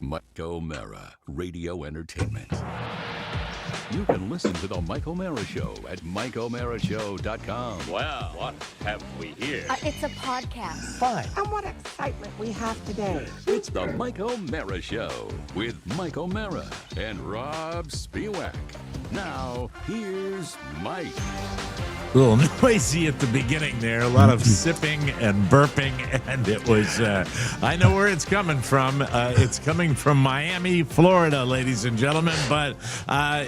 Mike O'Mara, Radio Entertainment. You can listen to The Mike O'Mara Show at MikeO'MaraShow.com. Well, what have we here? It's a podcast. Fine. And what excitement we have today. It's The Mike O'Mara Show with Mike O'Mara and Robb Spiewak. Now, here's Mike. A little noisy at the beginning there, a lot of sipping and burping, and it was, I know where it's coming from. It's coming from Miami, Florida, ladies and gentlemen, but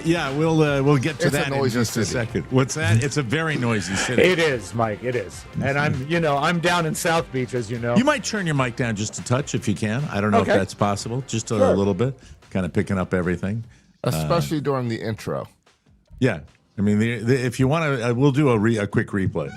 yeah, we'll get to that in just a second. What's that? It's a very noisy city. It is, Mike, it is. And I'm down in South Beach, as you know. You might turn your mic down just a touch if you can. I don't know if that's possible. Just a little bit, kind of picking up everything. Especially during the intro. Yeah. I mean, if you want to, we'll do a quick replay.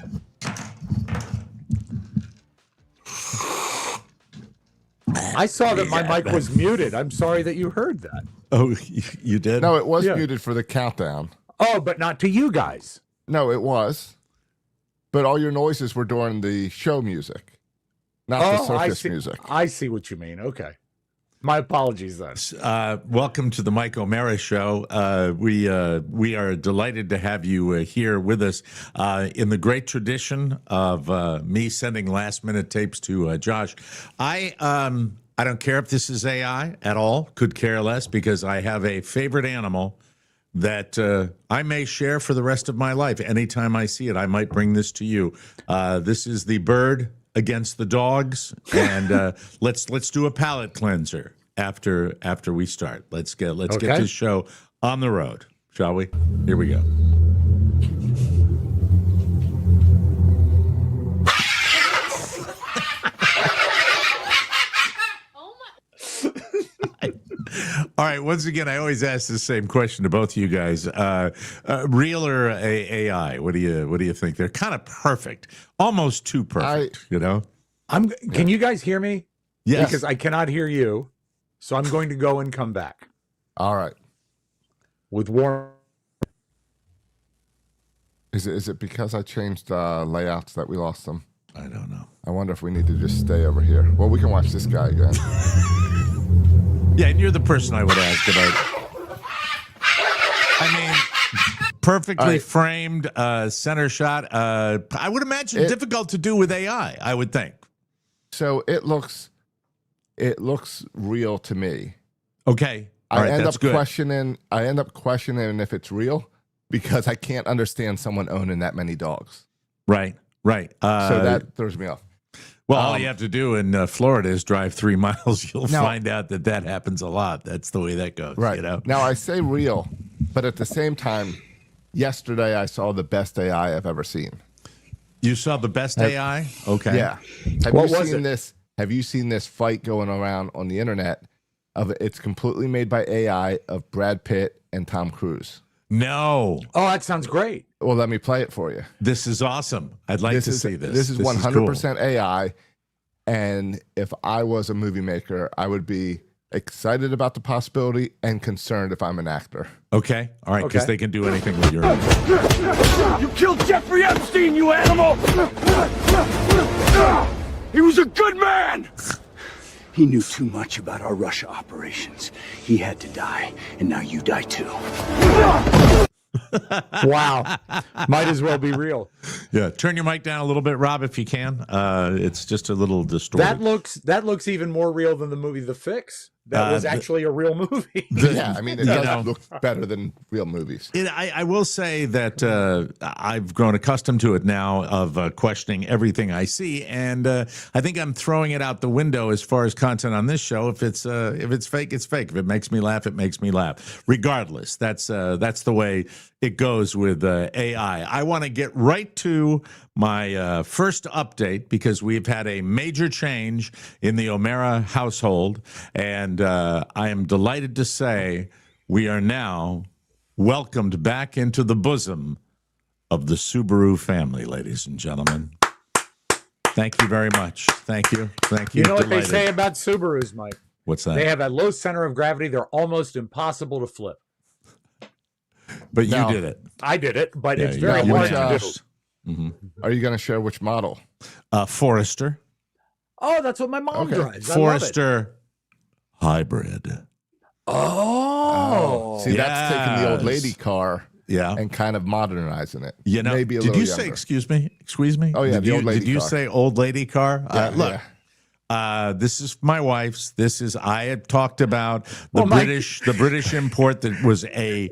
I saw that my mic was muted. I'm sorry that you heard that. Oh, you did? No, it was muted for the countdown. Oh, but not to you guys. No, it was. But all your noises were during the show music, not the circus music. I see what you mean. Okay. My apologies, then. Welcome to the Mike O'Mara Show. We are delighted to have you here with us in the great tradition of me sending last-minute tapes to Josh. I don't care if this is AI at all. Could care less, because I have a favorite animal that I may share for the rest of my life. Anytime I see it, I might bring this to you. This is the bird against the dogs, and let's do a palate cleanser after we start. Let's get this show on the road, shall we? Here we go. All right. Once again, I always ask the same question to both of you guys: real or AI? What do you think? They're kind of perfect, almost too perfect. Can you guys hear me? Yes. Because I cannot hear you, so I'm going to go and come back All right. with warm. Is it because I changed layouts that we lost them? I don't know. I wonder if we need to just stay over here. Well, we can watch this guy again. Yeah, and you're the person I would ask about. I mean, perfectly framed center shot. I would imagine difficult to do with AI, I would think. So it looks real to me. Okay. All right, I end that's up good. questioning if it's real, because I can't understand someone owning that many dogs. Right. So that throws me off. Well, all you have to do in Florida is drive 3 miles. You'll find out that happens a lot. That's the way that goes. Right. You know? Now, I say real, but at the same time, yesterday I saw the best AI I've ever seen. You saw the best AI? Okay. Yeah. Have you seen this fight going around on the internet? It's completely made by AI of Brad Pitt and Tom Cruise. No. Oh, that sounds great. Well, let me play it for you. This is awesome. I'd like to see this. This is 100% cool. AI. And if I was a movie maker, I would be excited about the possibility and concerned if I'm an actor. Okay. All right. Because they can do anything with your own. You killed Jeffrey Epstein, you animal! He was a good man! He knew too much about our Russia operations. He had to die, and now you die too. Wow. Might as well be real. Yeah. Turn your mic down a little bit, Rob, if you can. It's just a little distorted. That looks even more real than the movie The Fix. That was actually a real movie. Yeah, I mean, it does look better than real movies. I will say that I've grown accustomed to it now of questioning everything I see, and I think I'm throwing it out the window as far as content on this show. If it's fake, it's fake. If it makes me laugh, it makes me laugh. Regardless, that's the way it goes with AI. I want to get right to my first update, because we've had a major change in the O'Mara household, and I am delighted to say we are now welcomed back into the bosom of the Subaru family, ladies and gentlemen. Thank you very much. Thank you. You know what they say about Subarus, Mike? What's that? They have a low center of gravity. They're almost impossible to flip. But you did it. I did it, but it's you're very hard to do. Mm-hmm. Are you going to share which model? Forester. Oh, that's what my mom drives. Forester hybrid. Oh. See, that's taking the old Yes. lady car Yeah. and kind of modernizing it. You know, maybe a did little you younger. say, excuse me? Oh, yeah, Did the old lady Did you car. say old lady car? Yeah, Look, this is my wife's. I had talked about the Well, Mike- the British import that was a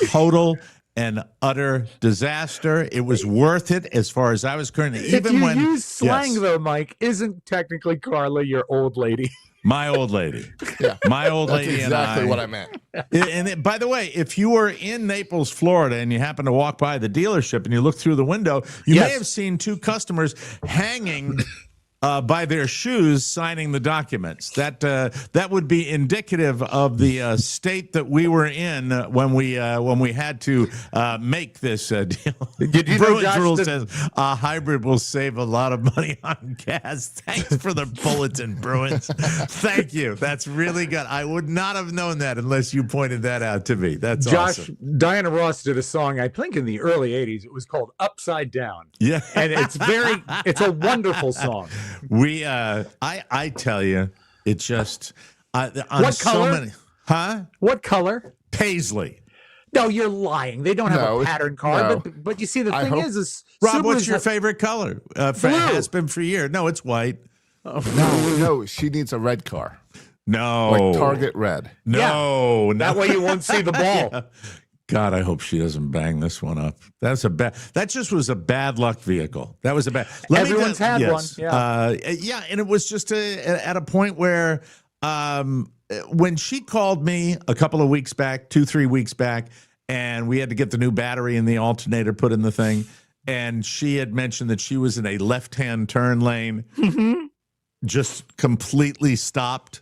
total and utter disaster. It was worth it as far as I was concerned. If Even you when use slang, yes, though, Mike, isn't technically Carla your old lady? my old lady, Yeah, my old that's lady, exactly and I. what I meant. By the way, if you were in Naples, Florida, and you happen to walk by the dealership and you look through the window, you may Yes. have seen two customers hanging by their shoes, signing the documents. That would be indicative of the state that we were in when we had to make this deal. Did you know, Bruins Josh, rule that- says a hybrid will save a lot of money on gas. Thanks for the bulletin, Bruins. Thank you. That's really good. I would not have known that unless you pointed that out to me. That's Josh, awesome. Diana Ross did a song, I think in the early 80s. It was called Upside Down. Yeah. And it's a wonderful song. I tell you, it just on What so color? many, huh? What color? Paisley. No, you're lying. They don't have No, a pattern car. no. But you see, the I thing hope- is Rob, what's Subarus your have- favorite color? Blue. Has been for years. No, it's white. No, she needs a red car, No, like Target red. No, That no. way you won't see the ball. God, I hope she doesn't bang this one up. That just was a bad luck vehicle. That was a bad. Everyone's had one, yeah. Yeah, and it was just at a point where when she called me a couple of weeks back, 2-3 weeks back, and we had to get the new battery and the alternator put in the thing, and she had mentioned that she was in a left-hand turn lane, just completely stopped.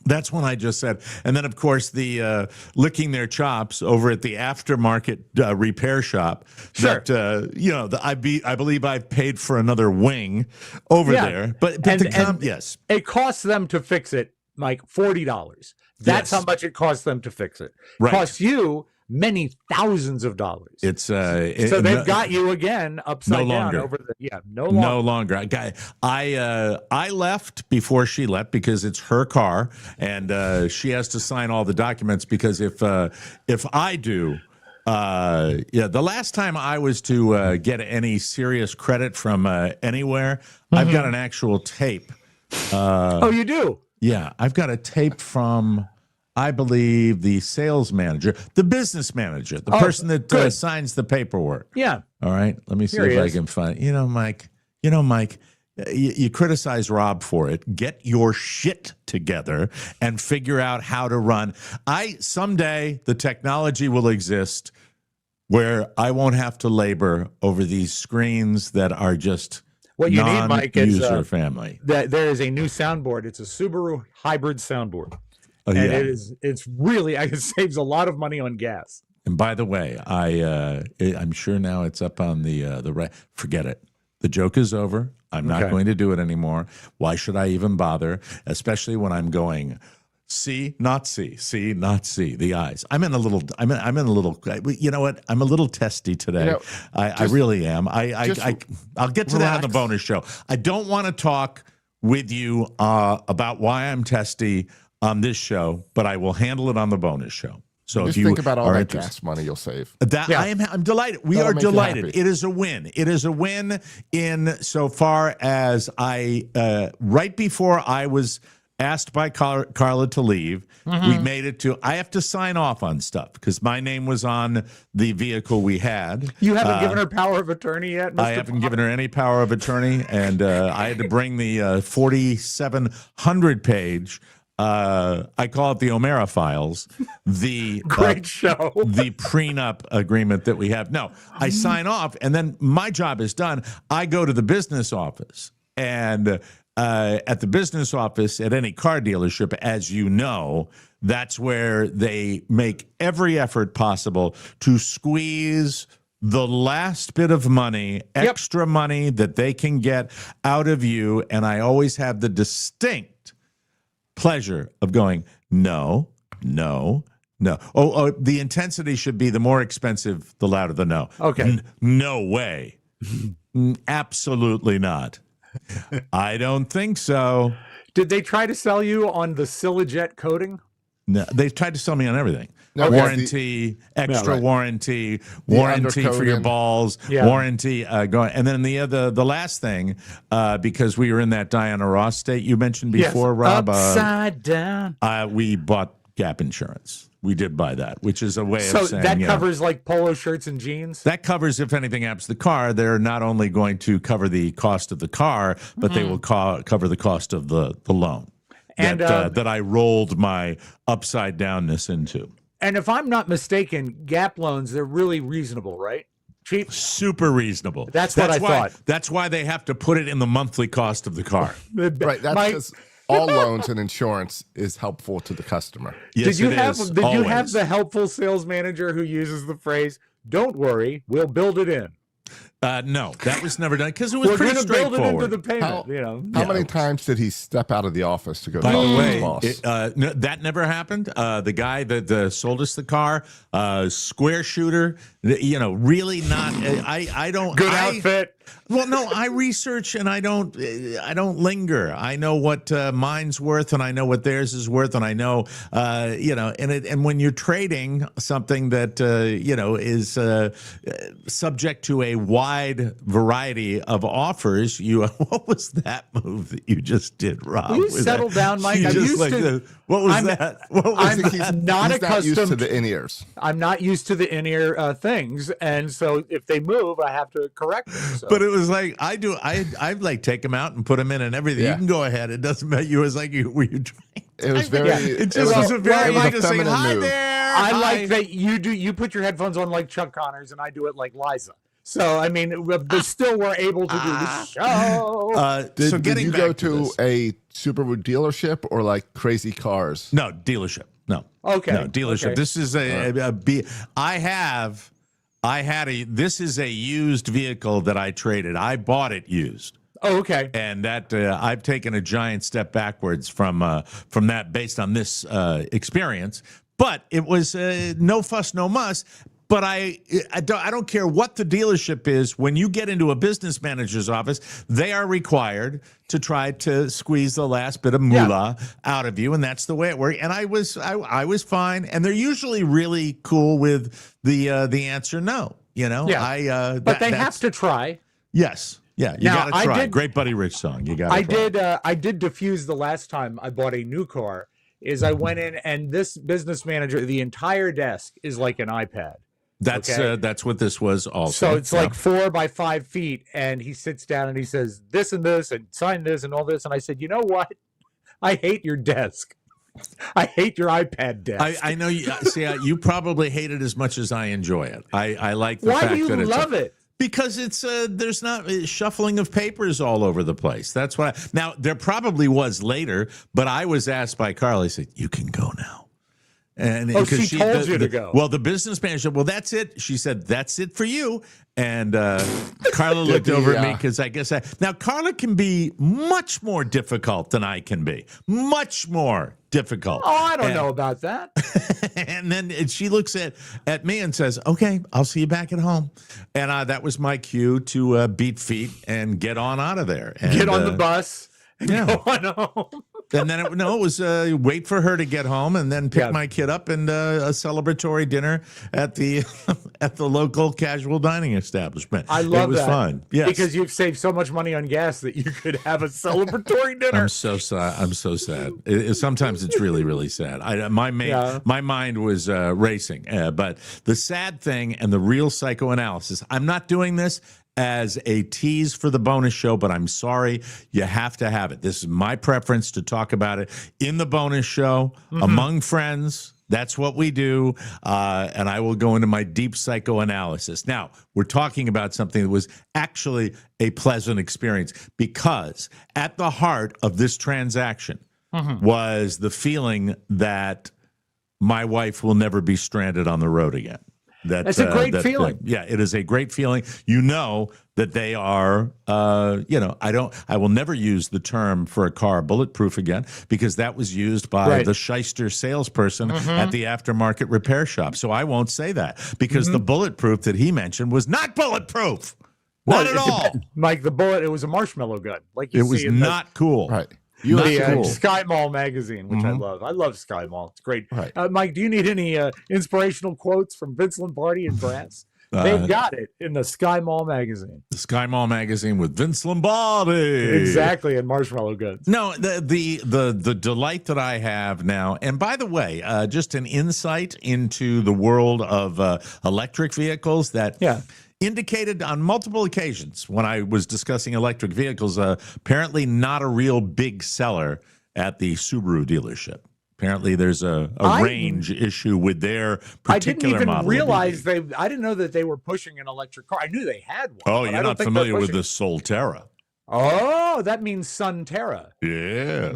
That's when I just said, and then of course the licking their chops over at the aftermarket repair shop. Sure. That I believe I've paid for another wing over Yeah. there. But yes, It costs them to fix it, Mike, $40. That's Yes. how much it costs them to fix it. Right. Costs you many thousands of dollars. it's So they've got you again upside No down longer. over the no longer. No longer. I left before she left because it's her car and she has to sign all the documents because if I do, the last time I was to get any serious credit from anywhere, I've got an actual tape. Oh, you do? Yeah, I've got a tape from, I believe, the sales manager, the business manager, the person that good. signs the paperwork. Yeah. All right, let me see Here he if I is. can find. Mike. You criticize Rob for it. Get your shit together and figure out how to run. Someday the technology will exist where I won't have to labor over these screens that are just What you need, Mike, is non-user family. there is a new soundboard. It's a Subaru hybrid soundboard. Oh, And yeah. it's really, it saves a lot of money on gas. And by the way, I'm sure now it's up on the right. Forget it. The joke is over. I'm not Okay. going to do it anymore. Why should I even bother? Especially when I'm going see, not see, see, not see. The eyes. I'm in a little. You know what? I'm a little testy today. You know, I really am. I'll get to that on the relax. bonus show. I don't want to talk with you about why I'm testy on this show, but I will handle it on the bonus show. So Just if you think about all are that interested, gas money you'll save. Yeah. I'm delighted. We That'll are make you delighted. happy. It is a win. It is a win in so far as right before I was asked by Carla to leave, we made it to, I have to sign off on stuff because my name was on the vehicle we had. You haven't given her power of attorney yet, Mr. I haven't given her any power of attorney, and I had to bring the 4,700 page, I call it the O'Mara files, the Great show. the prenup agreement that we have. No, I sign off, and then my job is done. I go to the business office, and at the business office at any car dealership, as you know, that's where they make every effort possible to squeeze the last bit of money, extra money that they can get out of you. And I always have the distinct pleasure of going, no. Oh, the intensity should be the more expensive, the louder the no. Okay. No way. Absolutely not. I don't think so. Did they try to sell you on the Silajet coating? No, they've tried to sell me on everything. No, warranty, extra right. warranty for your undercoating. balls, Yeah. warranty. Going, and then the last thing, because we were in that Diana Ross state you mentioned before, Rob. Upside down. We bought Gap insurance. We did buy that, which is a way So of saying that covers like polo shirts and jeans? that covers if anything happens to the car. They're not only going to cover the cost of the car, but they will cover the cost of the loan And, that I rolled my upside downness into. And if I'm not mistaken, Gap loans, they're really reasonable, right? Cheap? Super reasonable. That's what I why, thought. That's why they have to put it in the monthly cost of the car. Right. That's because all loans and insurance is helpful to the customer. Yes, Did you it have is, you have always. the helpful sales manager who uses the phrase, "Don't worry, we'll build it in"? No, that was never done because it was We're pretty going to build it into straightforward. the payment. How many times did he step out of the office to go By talk the to his way, boss? no, that never happened. The guy that sold us the car, square shooter, really not. I don't. Good outfit. Well, no, I research and I don't linger. I know what mine's worth and I know what theirs is worth and I know, and when you're trading something that, is subject to a wide variety of offers, what was that move that you just did, Rob? Will you Was settle that- down, Mike? you I'm just used like to- the- what was I'm- that? What was I think that? he's not used to accustomed- the in-ears. I'm not used to the in-ear things, and so if they move, I have to correct them. So. But it was like I like take them out and put them in and everything. Yeah. You can go ahead. It doesn't matter. You was like were you trying? It was very. It just was a very it was like a to say feminine hi move. there. I hi." like that you put your headphones on like Chuck Connors, and I do it like Liza. So I mean, but still we're able to do the show. Did, so did getting you back go to to this. a Subaru dealership or like Crazy Cars? No dealership. No. Okay, No dealership. okay. This is a this is a used vehicle that I traded. I bought it used. Oh, okay. And that I've taken a giant step backwards from that based on this experience. But it was no fuss, no muss. But I don't care what the dealership is. When you get into a business manager's office, they are required to try to squeeze the last bit of moolah out of you, and that's the way it works. And I was fine. And they're usually really cool with the answer no. Yeah. But they have to try. Yes. Yeah, you Now, got to try. did- Great Buddy Rich song. You got. I did diffuse the last time I bought a new car. Is I went in and this business manager, the entire desk is like an iPad. That's Okay. that's what this was also. So it's like 4 by 5 feet, and he sits down and he says this and this and sign this and all this, and I said, you know what? I hate your desk. I hate your iPad desk. I know you see. You probably hate it as much as I enjoy it. I like the Why fact do you that it's love it? Because it's there's not shuffling of papers all over the place. That's why. Now there probably was later, but I was asked by Carly. Said you can go now. And because she told you to go. Well, the business manager. Well, that's it. She said that's it for you. And Carla looked over at me because I guess now Carla can be much more difficult than I can be. Much more difficult. Oh, I don't know about that. And then she looks at me and says, "Okay, I'll see you back at home." And that was my cue to beat feet and get on out of there. And, Get on the bus and yeah. go on home. And then it was wait for her to get home and then pick Yeah. my kid up and a celebratory dinner at the at the local casual dining establishment. I love it was that. fun. Yes. Because you've saved so much money on gas that you could have a celebratory dinner. I'm so sad. I'm so sad. Sometimes it's really, really sad. My mind was racing. But the sad thing and the real psychoanalysis. I'm not doing this as a tease for the bonus show, but I'm sorry, you have to have it. This is my preference to talk about it in the bonus show among friends. That's what we do, and I will go into my deep psychoanalysis. Now, we're talking about something that was actually a pleasant experience because at the heart of this transaction was the feeling that my wife will never be stranded on the road again. That's a great feeling. Yeah, it is a great feeling. You know that they are, I will never use the term for a car bulletproof again because that was used by the shyster salesperson at the aftermarket repair shop. So I won't say that because the bulletproof that he mentioned was not bulletproof. Not at all. Mike, the bullet, it was a marshmallow gun. Like It was not cool. Right. The Sky Mall magazine, which I love. I love Sky Mall. It's great. Right. Mike, do you need any inspirational quotes from Vince Lombardi and Brass? They've got it in the Sky Mall magazine. The Sky Mall magazine with Vince Lombardi. Exactly, and Marshmallow Goods. No, the delight that I have now, and by the way, just an insight into the world of electric vehicles that indicated on multiple occasions when I was discussing electric vehicles, apparently not a real big seller at the Subaru dealership. Apparently, there's a range issue with their particular model. I didn't even realize I didn't know that they were pushing an electric car. I knew they had one. Oh, you're not familiar with the Solterra? Oh, that means Sunterra. Yeah.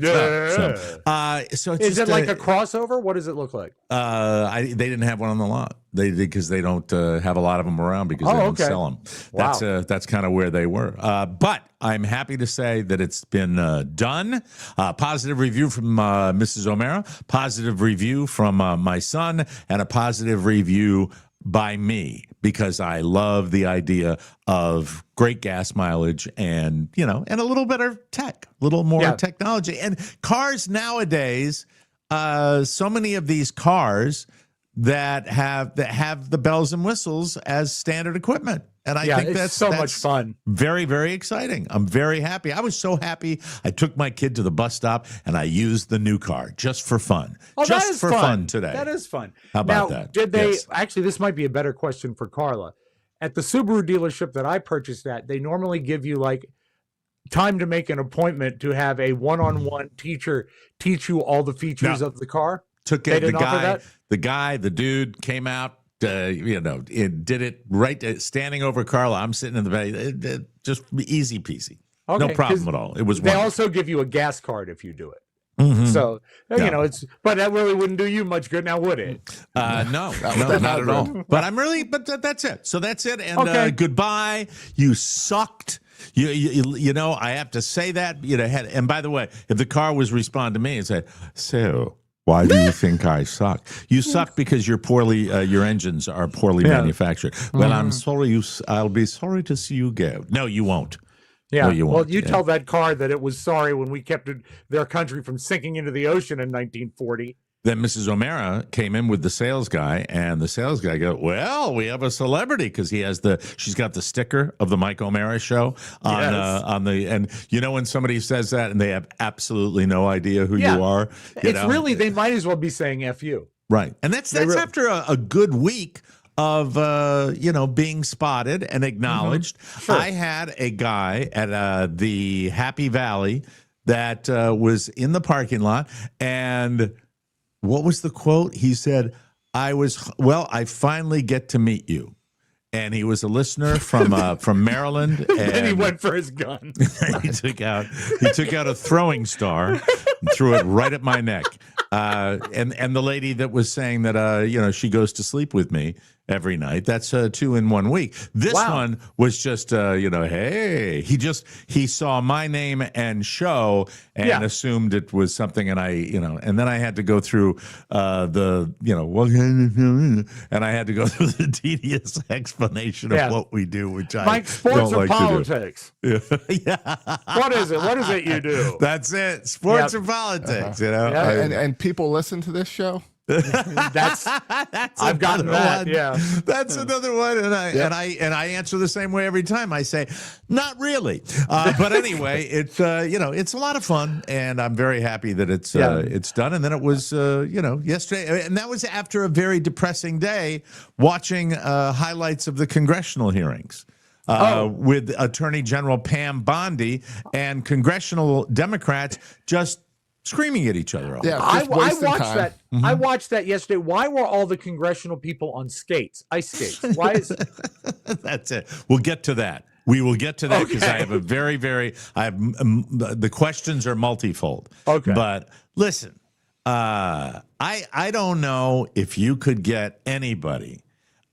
So it's is it like a crossover? What does it look like? They didn't have one on the lot. They did because they don't have a lot of them around because they don't sell them. Wow. That's kind of where they were. But I'm happy to say that it's been done. Positive review from Mrs. O'Mara, positive review from my son, and a positive review by me, because I love the idea of great gas mileage and, and a little better tech, a little more technology. And cars nowadays, so many of these cars that have the bells and whistles as standard equipment. And I think that's much fun. Very, very exciting. I'm very happy. I was so happy. I took my kid to the bus stop and I used the new car just for fun. Oh, just that is for fun today. That is fun. How about that? Did they actually? This might be a better question for Carla. At the Subaru dealership that I purchased at, they normally give you like time to make an appointment to have a one-on-one teacher teach you all the features of the car. Took it. The dude came out. It did it right standing over Carla. I'm sitting in the back. Just easy peasy. Okay, no problem at all. It was. They also give you a gas card if you do it. Mm-hmm. So but that really wouldn't do you much good now, would it? No, not at all. But that's it. So that's it. And goodbye. You sucked. You know, I have to say that. And by the way, if the car was respond to me and say, so why do you think I suck? You suck because you're your engines are poorly manufactured. Well, I'm sorry. I'll be sorry to see you go. No, you won't. Yeah. No, you won't. Well, you tell that car that it was sorry when we kept their country from sinking into the ocean in 1940. Then Mrs. O'Mara came in with the sales guy, and the sales guy goes, well, we have a celebrity, because she's got the sticker of the Mike O'Mara show on and when somebody says that and they have absolutely no idea who you are. Really, they might as well be saying F you. Right. And that's after a good week of being spotted and acknowledged. Mm-hmm. Sure. I had a guy at the Happy Valley that was in the parking lot, and what was the quote? He said, I finally get to meet you. And he was a listener from Maryland. And he went for his gun. he took out a throwing star and threw it right at my neck. And the lady that was saying that she goes to sleep with me every night. That's 2 in 1 week. This one was just hey, he saw my name and show and assumed it was something, and and then I had to go through and I had to go through the tedious explanation of what we do, which I like sports don't or politics. Yeah. What is it you do? That's it. Sports or politics, And people listen to this show. That's I've gotten that. Yeah, that's another one, and I answer the same way every time. I say, not really, but anyway, it's it's a lot of fun, and I'm very happy that it's done. And then it was yesterday, and that was after a very depressing day, watching highlights of the congressional hearings. With Attorney General Pam Bondi and congressional Democrats just screaming at each other. Yeah, I watched that. Mm-hmm. I watched that yesterday. Why were all the congressional people on skates, ice skates? Why is it? That's it. We'll get to that. We will get to that because I have the questions are multifold. Okay. But listen, I don't know if you could get anybody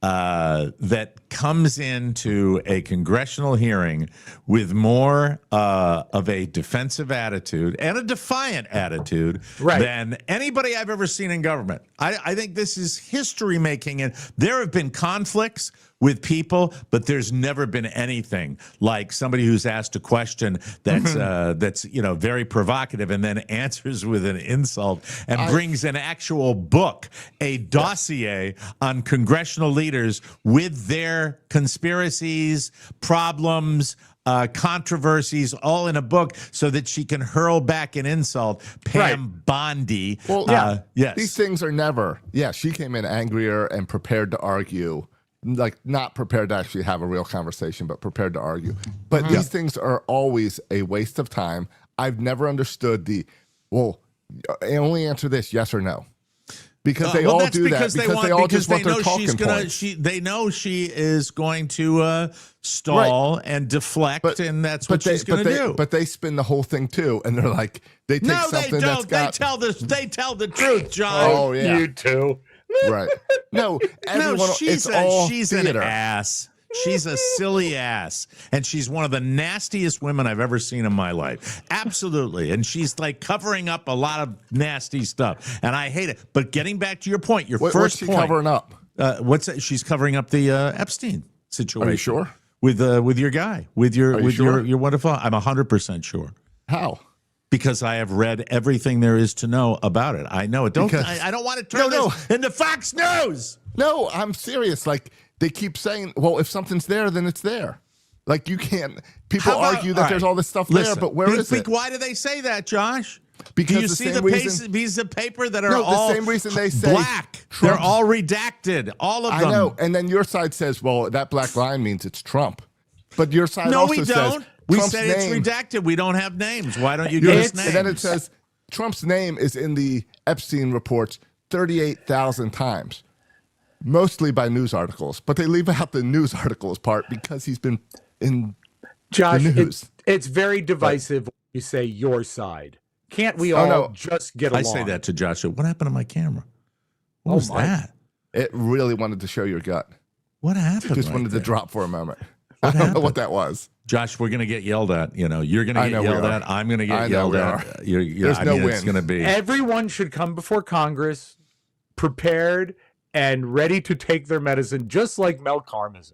that comes into a congressional hearing with more of a defensive attitude and a defiant attitude than anybody I've ever seen in government. I think this is history making, and there have been conflicts with people, but there's never been anything like somebody who's asked a question that's that's very provocative and then answers with an insult and brings an actual book, a dossier on congressional leaders with their conspiracies, problems, controversies, all in a book, so that she can hurl back an insult. Pam Bondi. Well, yes. These things are never. Yeah, she came in angrier and prepared to argue, like not prepared to actually have a real conversation, but prepared to argue. But these things are always a waste of time. I've never understood only answer this yes or no. Because they all do that. Because they all just want their talking points. They know she is going to stall and deflect, and that's what she's going to do. But they spin the whole thing too, and they're like, they take something that's got. They tell the truth, John. Oh yeah, You too. right. No, everyone. she's an theater. ass. She's a silly ass, and she's one of the nastiest women I've ever seen in my life. Absolutely. And she's like covering up a lot of nasty stuff, and I hate it. But getting back to your point, What's she covering up? She's covering up the Epstein situation. Are you sure? With your guy, with your wonderful. I'm 100% sure. How? Because I have read everything there is to know about it. I know it. I don't want to turn this into Fox News. No, I'm serious. Like, they keep saying, well, if something's there, then it's there. Like, you can't. People argue that there's all this stuff there, but where is it? Why do they say that, Josh? Because do you see the pieces of paper that are all the same reason they say black? They're all redacted, all of them. I know. And then your side says, well, that black line means it's Trump. But your side also says, no, we don't. We said it's redacted. We don't have names. Why don't you give us names? And then it says Trump's name is in the Epstein reports 38,000 times. Mostly by news articles, but they leave out the news articles part because he's been in Josh, the news. It's very divisive when you say your side. Can't we all just get along? I say that to Josh. What happened to my camera? What was that? It really wanted to show your gut. What happened? Just wanted to drop for a moment. I don't know what that was. Josh, we're going to get yelled at. You're going to get yelled at. I'm going to get yelled at. There's no win. It's going to be. Everyone should come before Congress prepared and ready to take their medicine, just like melcarmism.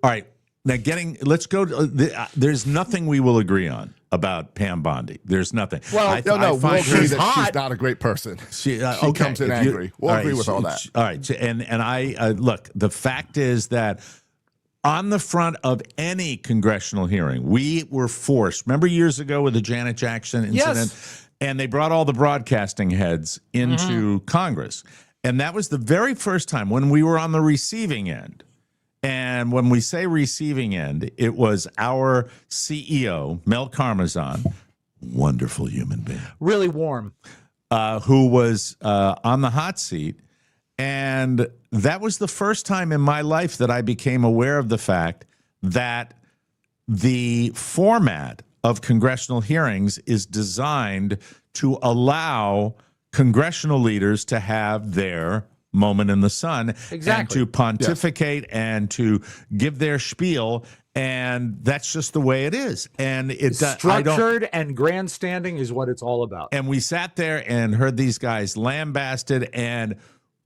All right. Now, let's go. There's nothing we will agree on about Pam Bondi. There's nothing. Well, we'll agree that she's not a great person. She comes in angry. We'll agree with all that. All right. And I look, the fact is that on the front of any congressional hearing, we were forced. Remember years ago with the Janet Jackson incident? Yes. And they brought all the broadcasting heads into Congress. And that was the very first time when we were on the receiving end. And when we say receiving end, it was our CEO, Mel Karmazin, wonderful human being. Really warm. Who was on the hot seat. And that was the first time in my life that I became aware of the fact that the format of congressional hearings is designed to allow congressional leaders to have their moment in the sun and to pontificate and to give their spiel, and that's just the way it is. And it's structured and grandstanding is what it's all about. And we sat there and heard these guys lambasted, and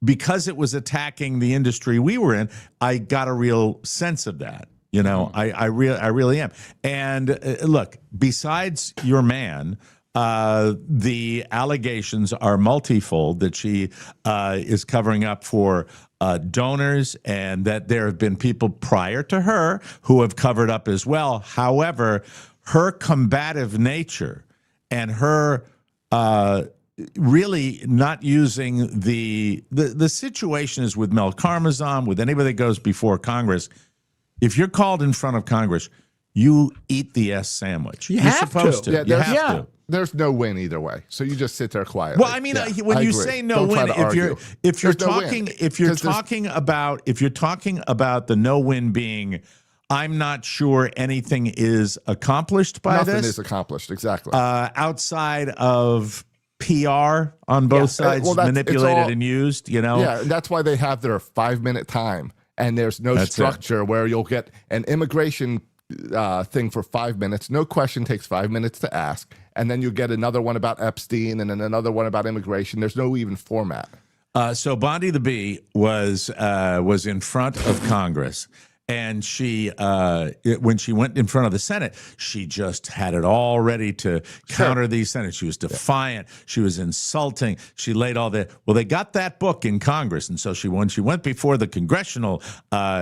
because it was attacking the industry we were in, I got a real sense of that. I really am. And look, besides your man, the allegations are multifold that she is covering up for donors, and that there have been people prior to her who have covered up as well. However, her combative nature and her really not using the situation is with Mel Karmazin, with anybody that goes before Congress. If you're called in front of Congress, you eat the S sandwich. You're supposed to. Yeah, you have to. There's no win either way, so you just sit there quietly. Well, I mean, when you say no win, if you're talking about the no win being, I'm not sure anything is accomplished by this. Nothing is accomplished, exactly. Outside of PR on both sides, manipulated and used. Yeah, and that's why they have their 5-minute time, and there's no structure where you'll get an immigration thing for 5 minutes. No question takes 5 minutes to ask. And then you get another one about Epstein and then another one about immigration. There's no even format. So Bondi the Bee was in front of Congress, and when she went in front of the Senate, she just had it all ready to counter these senators. She was defiant. She was insulting. She laid all that. Well, they got that book in Congress, and so when she went before the congressional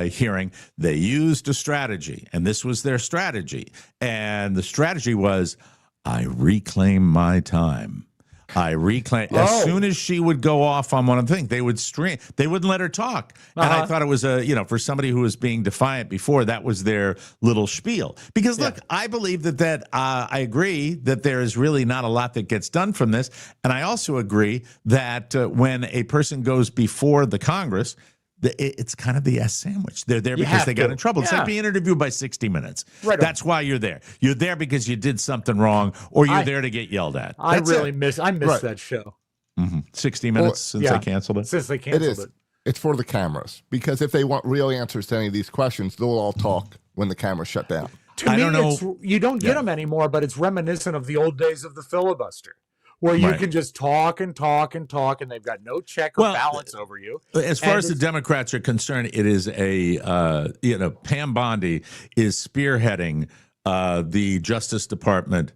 hearing, they used a strategy, and this was their strategy. And the strategy was, I reclaim my time. As soon as she would go off on one of the things, they would stream. They wouldn't let her talk. And I thought it was for somebody who was being defiant before, that was their little spiel. Because look, I believe that I agree that there is really not a lot that gets done from this. And I also agree that when a person goes before the Congress, it's kind of the S sandwich. They're there because they got in trouble. It's like being interviewed by 60 Minutes. Right. That's why you're there. You're there because you did something wrong, or you're there to get yelled at. I miss that show. 60 Minutes since they canceled it. Since they canceled it. It's for the cameras, because if they want real answers to any of these questions, they'll all talk when the camera's shut down. To me, you don't get them anymore, but it's reminiscent of the old days of the filibuster, where you can just talk and talk and talk, and they've got no check or balance over you. As far as the Democrats are concerned, it is Pam Bondi is spearheading the Justice Department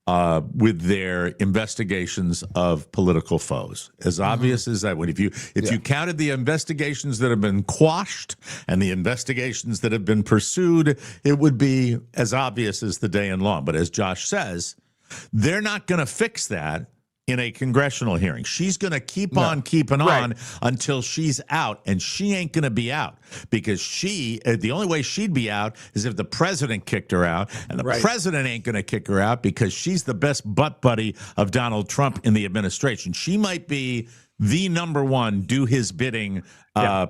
with their investigations of political foes. As obvious as that would. If you counted the investigations that have been quashed and the investigations that have been pursued, it would be as obvious as the day in law. But as Josh says, they're not going to fix that in a congressional hearing. She's going to keep on keeping on until she's out, and she ain't going to be out, because the only way she'd be out is if the president kicked her out, and the president ain't going to kick her out because she's the best butt buddy of Donald Trump in the administration. She might be the number one do his bidding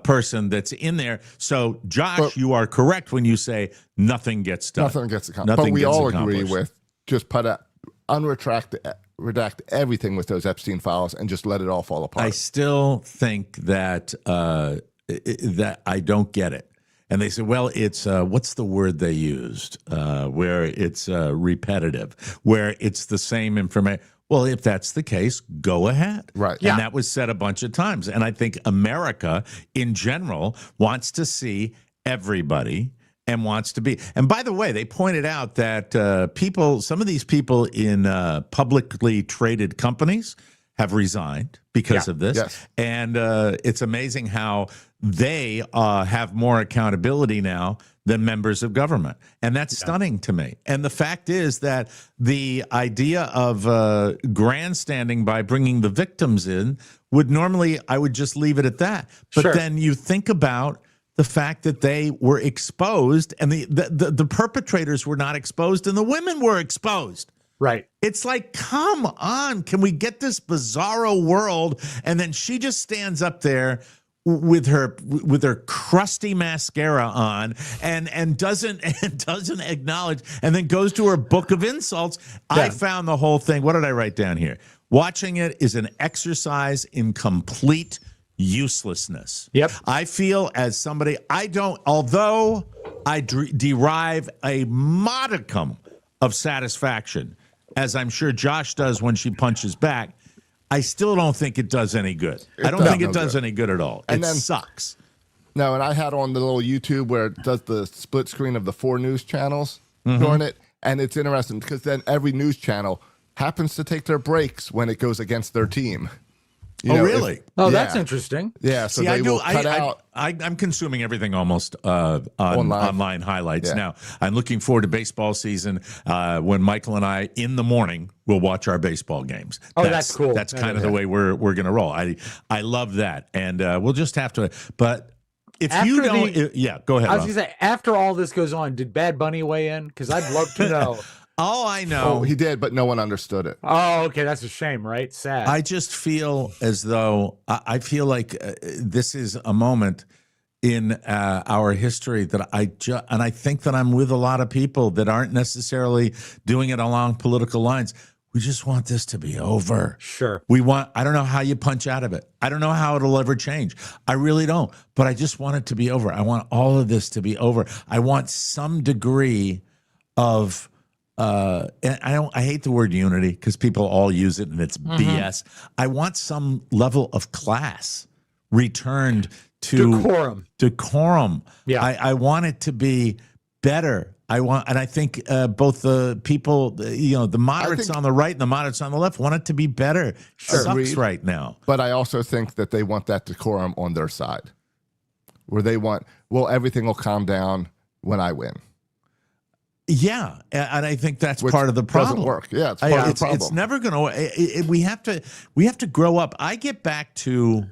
person that's in there. So, Josh, you are correct when you say nothing gets done. Nothing gets accomplished. But we all agree with just redact everything with those Epstein files and just let it all fall apart. I still think that that I don't get it. And they said, well, it's what's the word they used? Where it's repetitive, where it's the same information. Well, if that's the case, go ahead. Right. And that was said a bunch of times. And I think America in general wants to see everybody and wants to be. And by the way, they pointed out that some of these people in publicly traded companies have resigned because of this. Yes. And it's amazing how they have more accountability now than members of government. And that's stunning to me. And the fact is that the idea of grandstanding by bringing the victims in would normally, I would just leave it at that. But then you think about the fact that they were exposed, and the perpetrators were not exposed, and the women were exposed. Right. It's like, come on, can we get this bizarro world? And then she just stands up there with her crusty mascara on and doesn't acknowledge, and then goes to her book of insults. Yeah. I found the whole thing. What did I write down here? Watching it is an exercise in complete uselessness. Yep. I feel as somebody, although I derive a modicum of satisfaction, as I'm sure Josh does when she punches back, I still don't think it does any good. I don't think it does any good at all. It sucks. No, and I had on the little YouTube where it does the split screen of the 4 news channels during it, and it's interesting because then every news channel happens to take their breaks when it goes against their team. Really? That's interesting. Yeah, so they will cut out. I'm consuming everything almost on online highlights now. I'm looking forward to baseball season when Michael and I, in the morning, will watch our baseball games. That's cool. That's kind of the way we're going to roll. I love that, and we'll just have to. But if you don't, go ahead. I was going to say, after all this goes on, did Bad Bunny weigh in? Because I'd love to know. All I know. Oh, he did, but no one understood it. Oh, okay. That's a shame, right? Sad. I just feel as though I feel like this is a moment in our history that and I think that I'm with a lot of people that aren't necessarily doing it along political lines. We just want this to be over. Sure. I don't know how you punch out of it. I don't know how it'll ever change. I really don't. But I just want it to be over. I want all of this to be over. I want some degree of and I hate the word unity because people all use it and it's BS. I want some level of class. returned to decorum. Yeah. I want it to be better. And I think both the people, the moderates on the right and the moderates on the left want it to be better. Sure. Sucks Agreed. right now. But I also think that they want that decorum on their side, where they want, well, everything will calm down when I win. Yeah, and I think that's Which part of the problem. doesn't work. Yeah, it's part of the problem. It's never going to. We have to grow up. I get back to.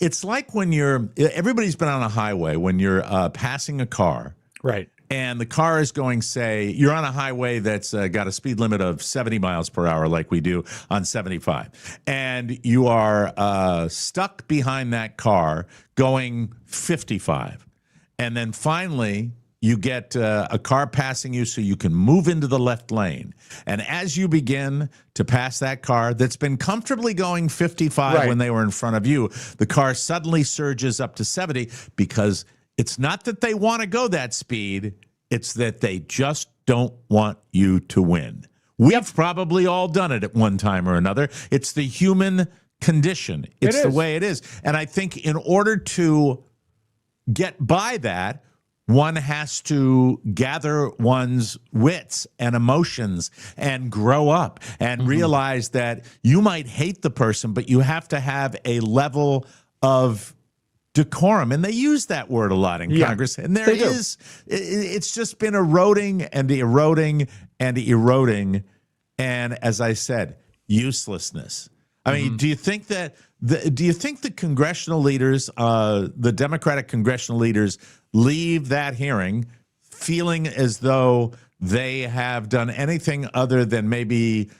It's like when everybody's been on a highway when you're passing a car, right? And the car is going, say, you're on a highway that's got a speed limit of 70 miles per hour, like we do on 75, and you are stuck behind that car going 55, and then finally you get a car passing you so you can move into the left lane. And as you begin to pass that car that's been comfortably going 55 when they were in front of you, the car suddenly surges up to 70 because it's not that they want to go that speed. It's that they just don't want you to win. We've probably all done it at one time or another. It's the human condition. It's the way it is. And I think in order to get by that, one has to gather one's wits and emotions and grow up and realize that you might hate the person, but you have to have a level of decorum. And they use that word a lot in Congress. And it's just been eroding and eroding and eroding. And as I said, uselessness. I mean, do you think that the congressional leaders, the Democratic congressional leaders, leave that hearing feeling as though they have done anything other than maybe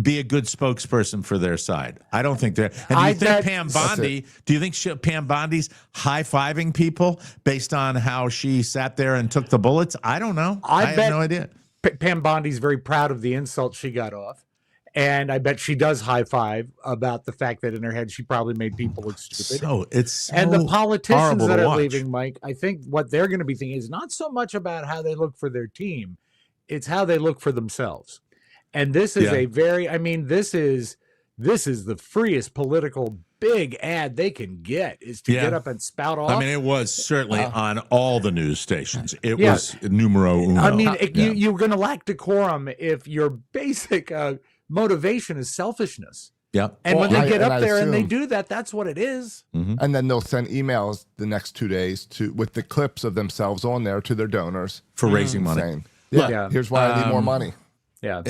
be a good spokesperson for their side? I don't think they're. And do you think Pam Bondi? Do you think Pam Bondi's high-fiving people based on how she sat there and took the bullets? I don't know. I have no idea. Pam Bondi's very proud of the insult she got off. And I bet she does high five about the fact that in her head she probably made people look stupid. And the politicians that are leaving, Mike, I think what they're going to be thinking is not so much about how they look for their team, it's how they look for themselves. And this is this is the freest political big ad they can get, is to get up and spout off. I mean, it was certainly on all the news stations. It was numero uno. I mean, you're going to lack decorum if your basic motivation is selfishness. Yep. And when they get up there and they do that, that's what it is. And then they'll send emails the next 2 days with the clips of themselves on there to their donors for raising money. Saying, here's why I need more money. Yeah.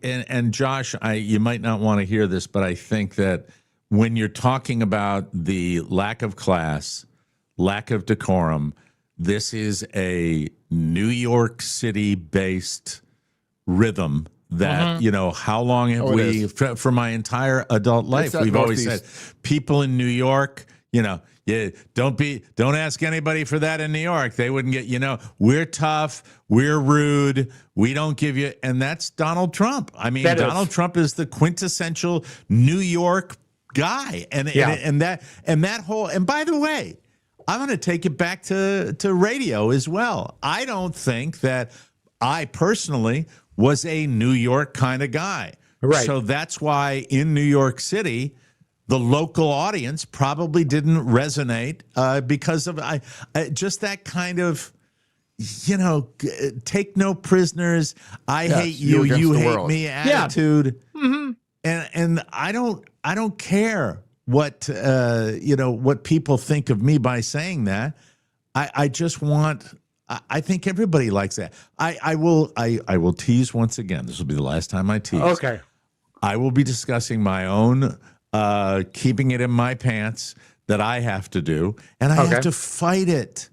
And Josh, you might not want to hear this, but I think that when you're talking about the lack of class, lack of decorum, this is a New York City-based riddim that, how long have we, for my entire adult life, we've always said, people in New York, don't ask anybody for that in New York. They wouldn't get, we're tough, we're rude, we don't give you, and that's Donald Trump. I mean, Donald Trump is the quintessential New York guy. And that whole, and by the way, I'm going to take it back to radio as well. I don't think that I personally was a New York kind of guy. Right. So that's why in New York City, the local audience probably didn't resonate because of just that kind of, take no prisoners. I hate you, you hate me attitude. Yeah. And I don't care what what people think of me by saying that. I just want. I think everybody likes that. I will tease once again. This will be the last time I tease. Okay. I will be discussing my own keeping it in my pants that I have to do, and I have to fight it.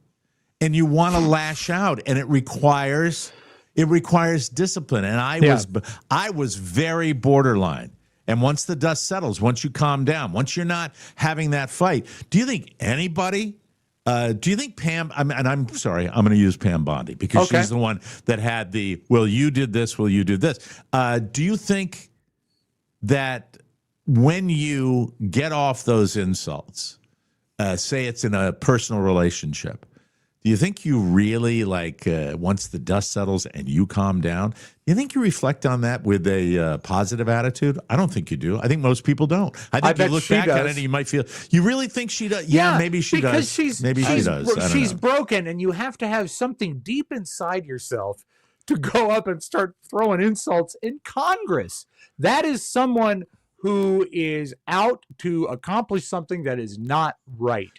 And you want to lash out, and it requires discipline. And I was very borderline. And once the dust settles, once you calm down, once you're not having that fight, do you think anybody? Do you think Pam, and I'm sorry, I'm going to use Pam Bondi because she's the one that had the, well, you did this, will you do this? Do you think that when you get off those insults, say it's in a personal relationship, do do you think you really, like, once the dust settles and you calm down, do you think you reflect on that with a positive attitude? I don't think you do. I think most people don't. I think bet you look she back at does. it and you might feel, you really think she does? Yeah, maybe she because does. Maybe she does. I don't She's know. broken, and you have to have something deep inside yourself to go up and start throwing insults in Congress. That is someone who is out to accomplish something that is not right.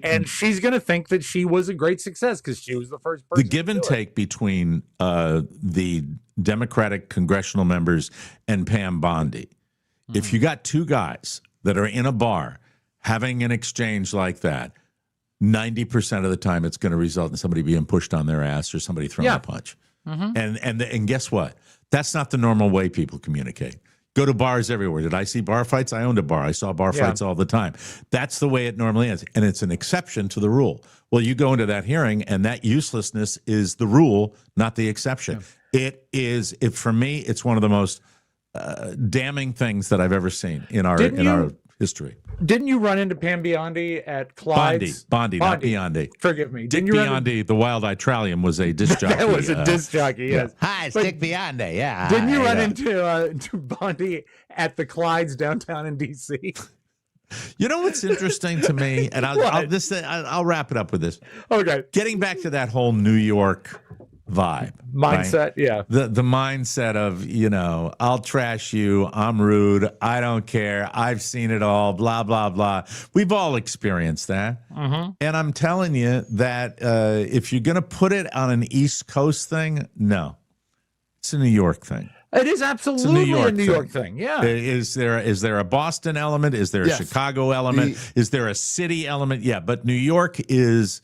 And she's going to think that she was a great success because she was the first person. The give and to do it. take between the Democratic congressional members and Pam Bondi. If you got two guys that are in a bar having an exchange like that, 90% of the time it's going to result in somebody being pushed on their ass or somebody throwing a punch. And guess what? That's not the normal way people communicate. Go to bars everywhere. Did I see bar fights? I owned a bar. I saw bar fights all the time. That's the way it normally is. And it's an exception to the rule. Well, you go into that hearing and that uselessness is the rule, not the exception. It is, for me, it's one of the most damning things that I've ever seen in our history. Didn't you run into Pam Bondi at Clyde's? Bondi, not Biondi. Forgive me. Dick Biondi, the Wild-Eyed Trallium, was a disc jockey. That was a disc jockey, yes. Hi, it's Dick Biondi, yeah. Didn't you run into Bondi at the Clyde's downtown in D.C.? You know what's interesting to me? And I'll wrap it up with this. Okay. Getting back to that whole New York vibe. Mindset, right? yeah. The mindset of, I'll trash you, I'm rude, I don't care, I've seen it all, blah, blah, blah. We've all experienced that. And I'm telling you that if you're going to put it on an East Coast thing, no. It's a New York thing. It is absolutely a New York thing. Yeah. Is there a Boston element? Is there a Chicago element? Is there a city element? Yeah, but New York is...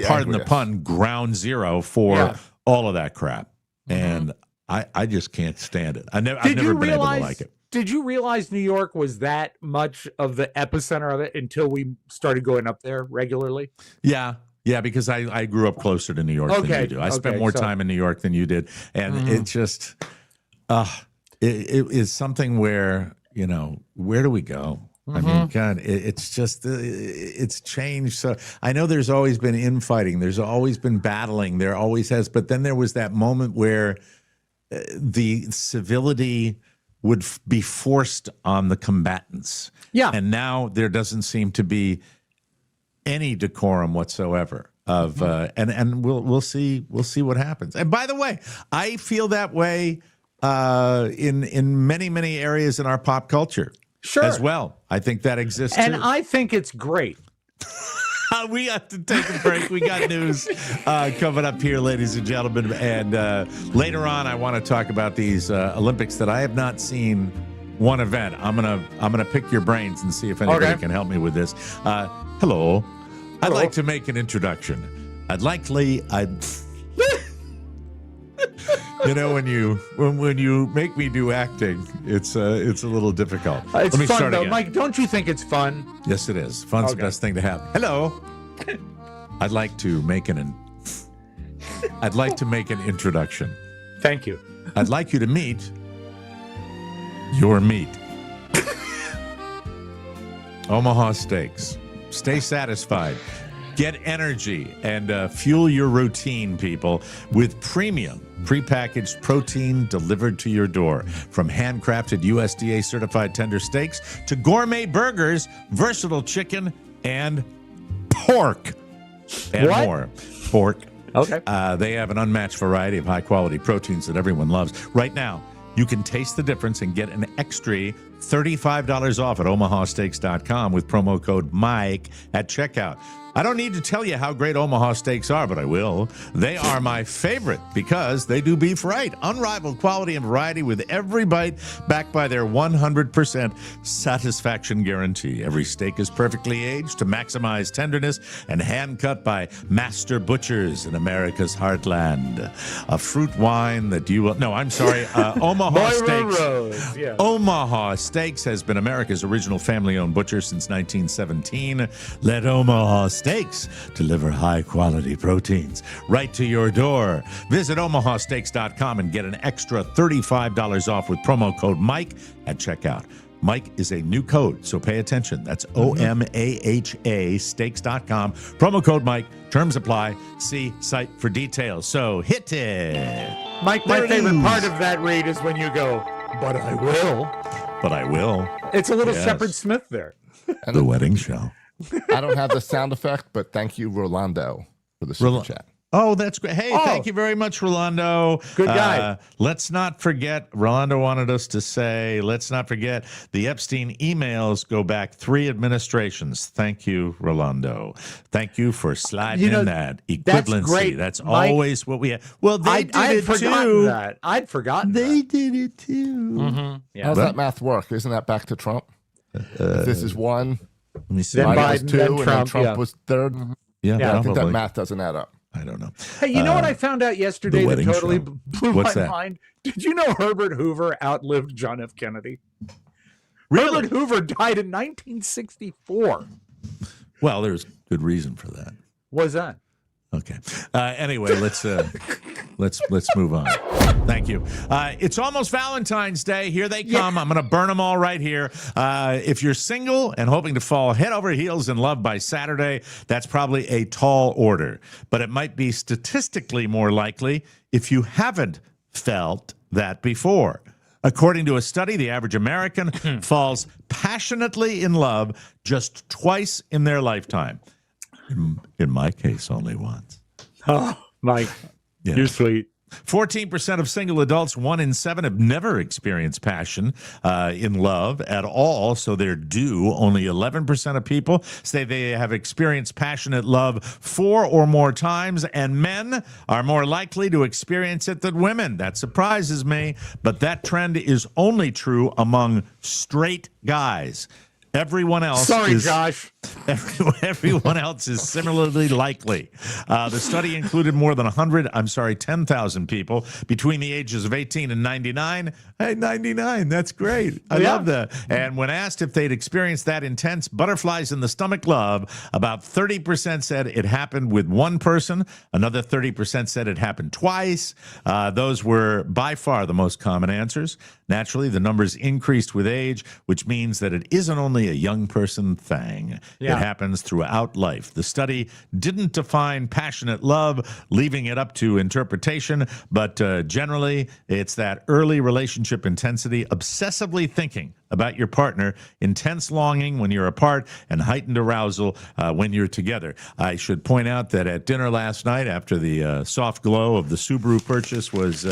pardon the pun, ground zero for all of that crap. And I just can't stand it. I've never been able to like it. Did you realize New York was that much of the epicenter of it until we started going up there regularly? Yeah, because I grew up closer to New York than you do. I spent more time in New York than you did. And it just, it is something where, where do we go? I mean, God, it's just, it's changed. So I know there's always been infighting. There's always been battling. There always has. But then there was that moment where the civility would be forced on the combatants. Yeah. And now there doesn't seem to be any decorum whatsoever. And we'll see what happens. And by the way, I feel that way in many areas in our pop culture. Sure. As well. I think that exists and too. I think it's great. We have to take a break. We got news coming up here, ladies and gentlemen. And later on, I want to talk about these Olympics that I have not seen one event. I'm gonna pick your brains and see if anybody can help me with this. Hello. I'd like to make an introduction. When you make me do acting, it's a little difficult. It's Let me fun start though, again. Mike. Don't you think it's fun? Yes, it is. Fun's the best thing to have. Hello. I'd like to make an introduction. Thank you. I'd like you to meet your meat. Omaha Steaks. Stay satisfied. Get energy and fuel your routine, people, with premium prepackaged protein delivered to your door. From handcrafted USDA certified tender steaks to gourmet burgers, versatile chicken, and pork. And more. Pork. Okay. They have an unmatched variety of high quality proteins that everyone loves. Right now, you can taste the difference and get an extra $35 off at omahasteaks.com with promo code Mike at checkout. I don't need to tell you how great Omaha Steaks are, but I will. They are my favorite because they do beef right. Unrivaled quality and variety with every bite backed by their 100% satisfaction guarantee. Every steak is perfectly aged to maximize tenderness and hand-cut by master butchers in America's heartland. A fruit wine that you will... No, I'm sorry. Omaha Steaks. Rose, yeah. Omaha Steaks has been America's original family-owned butcher since 1917. Let Omaha Steaks deliver high-quality proteins right to your door. Visit omahasteaks.com and get an extra $35 off with promo code Mike at checkout. Mike is a new code, so pay attention. That's OMAHA steaks.com. Promo code Mike. Terms apply. See site for details. So hit it. Mike, my favorite part of that read is when you go, but I will. But I will. It's a little Yes. Shepard Smith there. The wedding show. I don't have the sound effect, but thank you, Rolando, for the super chat. Oh, that's great. Hey, thank you very much, Rolando. Good guy. Let's not forget, Rolando wanted us to say, let's not forget the Epstein emails go back 3 administrations. Thank you, Rolando. Thank you for sliding in that equivalency. great, That's Mike. always what we have. Well, they did I'd it forgotten too. that. I'd forgotten They that. did it too. Yeah. How's that math work? Isn't that back to Trump? If this is 1, Let me see. Then Biden was Biden, 2, then and then Trump, Trump yeah. was 3rd. Yeah, Yeah, I think that probably. math doesn't add up. I don't know. Hey, you know what I found out yesterday that wedding totally show. blew What's my that? mind? Did you know Herbert Hoover outlived John F. Kennedy? Really? Herbert Hoover died in 1964. Well, there's good reason for that. Was that? Okay. Anyway, let's move on. Thank you. It's almost Valentine's Day. Here they come. I'm going to burn them all right here. If you're single and hoping to fall head over heels in love by Saturday, that's probably a tall order. But it might be statistically more likely if you haven't felt that before. According to a study, the average American falls passionately in love just twice in their lifetime. In my case, only once. Oh, Mike, Yeah. you're sweet. 14% of single adults, 1 in 7, have never experienced passion in love at all, so they're due. Only 11% of people say they have experienced passionate love 4 or more times, and men are more likely to experience it than women. That surprises me, but that trend is only true among straight guys. Everyone else Sorry, is, Josh. Everyone else is similarly likely. The study included more than 10,000 people between the ages of 18 and 99. Hey, 99, that's great. I love that. And when asked if they'd experienced that intense butterflies in the stomach love, about 30% said it happened with one person. Another 30% said it happened twice. Those were by far the most common answers. Naturally, the numbers increased with age, which means that it isn't only a young person thing. Yeah. It happens throughout life. The study didn't define passionate love, leaving it up to interpretation, but generally, it's that early relationship intensity, obsessively thinking about your partner, intense longing when you're apart, and heightened arousal when you're together. I should point out that at dinner last night, after the soft glow of the Subaru purchase was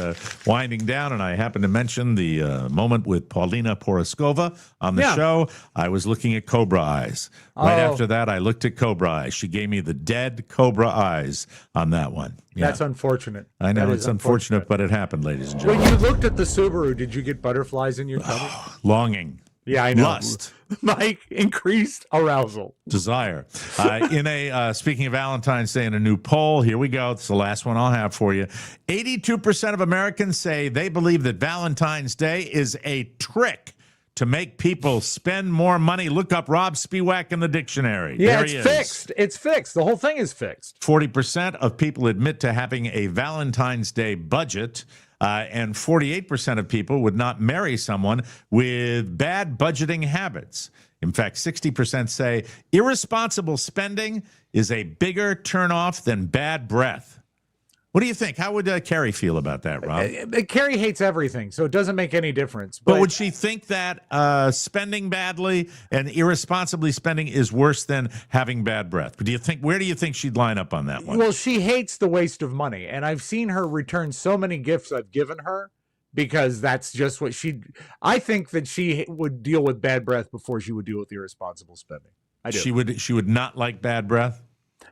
winding down, and I happened to mention the moment with Paulina Poroskova on the show, I was looking at Cobra Eyes. Right after that, I looked at Cobra Eyes. She gave me the dead Cobra Eyes on that one. Yeah. That's unfortunate. I know That it's is unfortunate, but it happened, ladies and When gentlemen. you looked at the Subaru, did you get butterflies in your tummy? Longing. Yeah, I know. Lust. Mike, increased arousal. Desire. Speaking of Valentine's Day, in a new poll, here we go. It's the last one I'll have for you. 82% of Americans say they believe that Valentine's Day is a trick to make people spend more money. Look up Robb Spiewak in the dictionary. Yeah, There it's he is. fixed. It's fixed. The whole thing is fixed. 40% of people admit to having a Valentine's Day budget. And 48% of people would not marry someone with bad budgeting habits. In fact, 60% say irresponsible spending is a bigger turnoff than bad breath. What do you think? How would Carrie feel about that, Rob? Carrie hates everything, so it doesn't make any difference. But would she think that spending badly and irresponsibly spending is worse than having bad breath? Do you think? Where do you think she'd line up on that one? Well, she hates the waste of money, and I've seen her return so many gifts I've given her because that's just what I think that she would deal with bad breath before she would deal with irresponsible spending. I do. She would not like bad breath.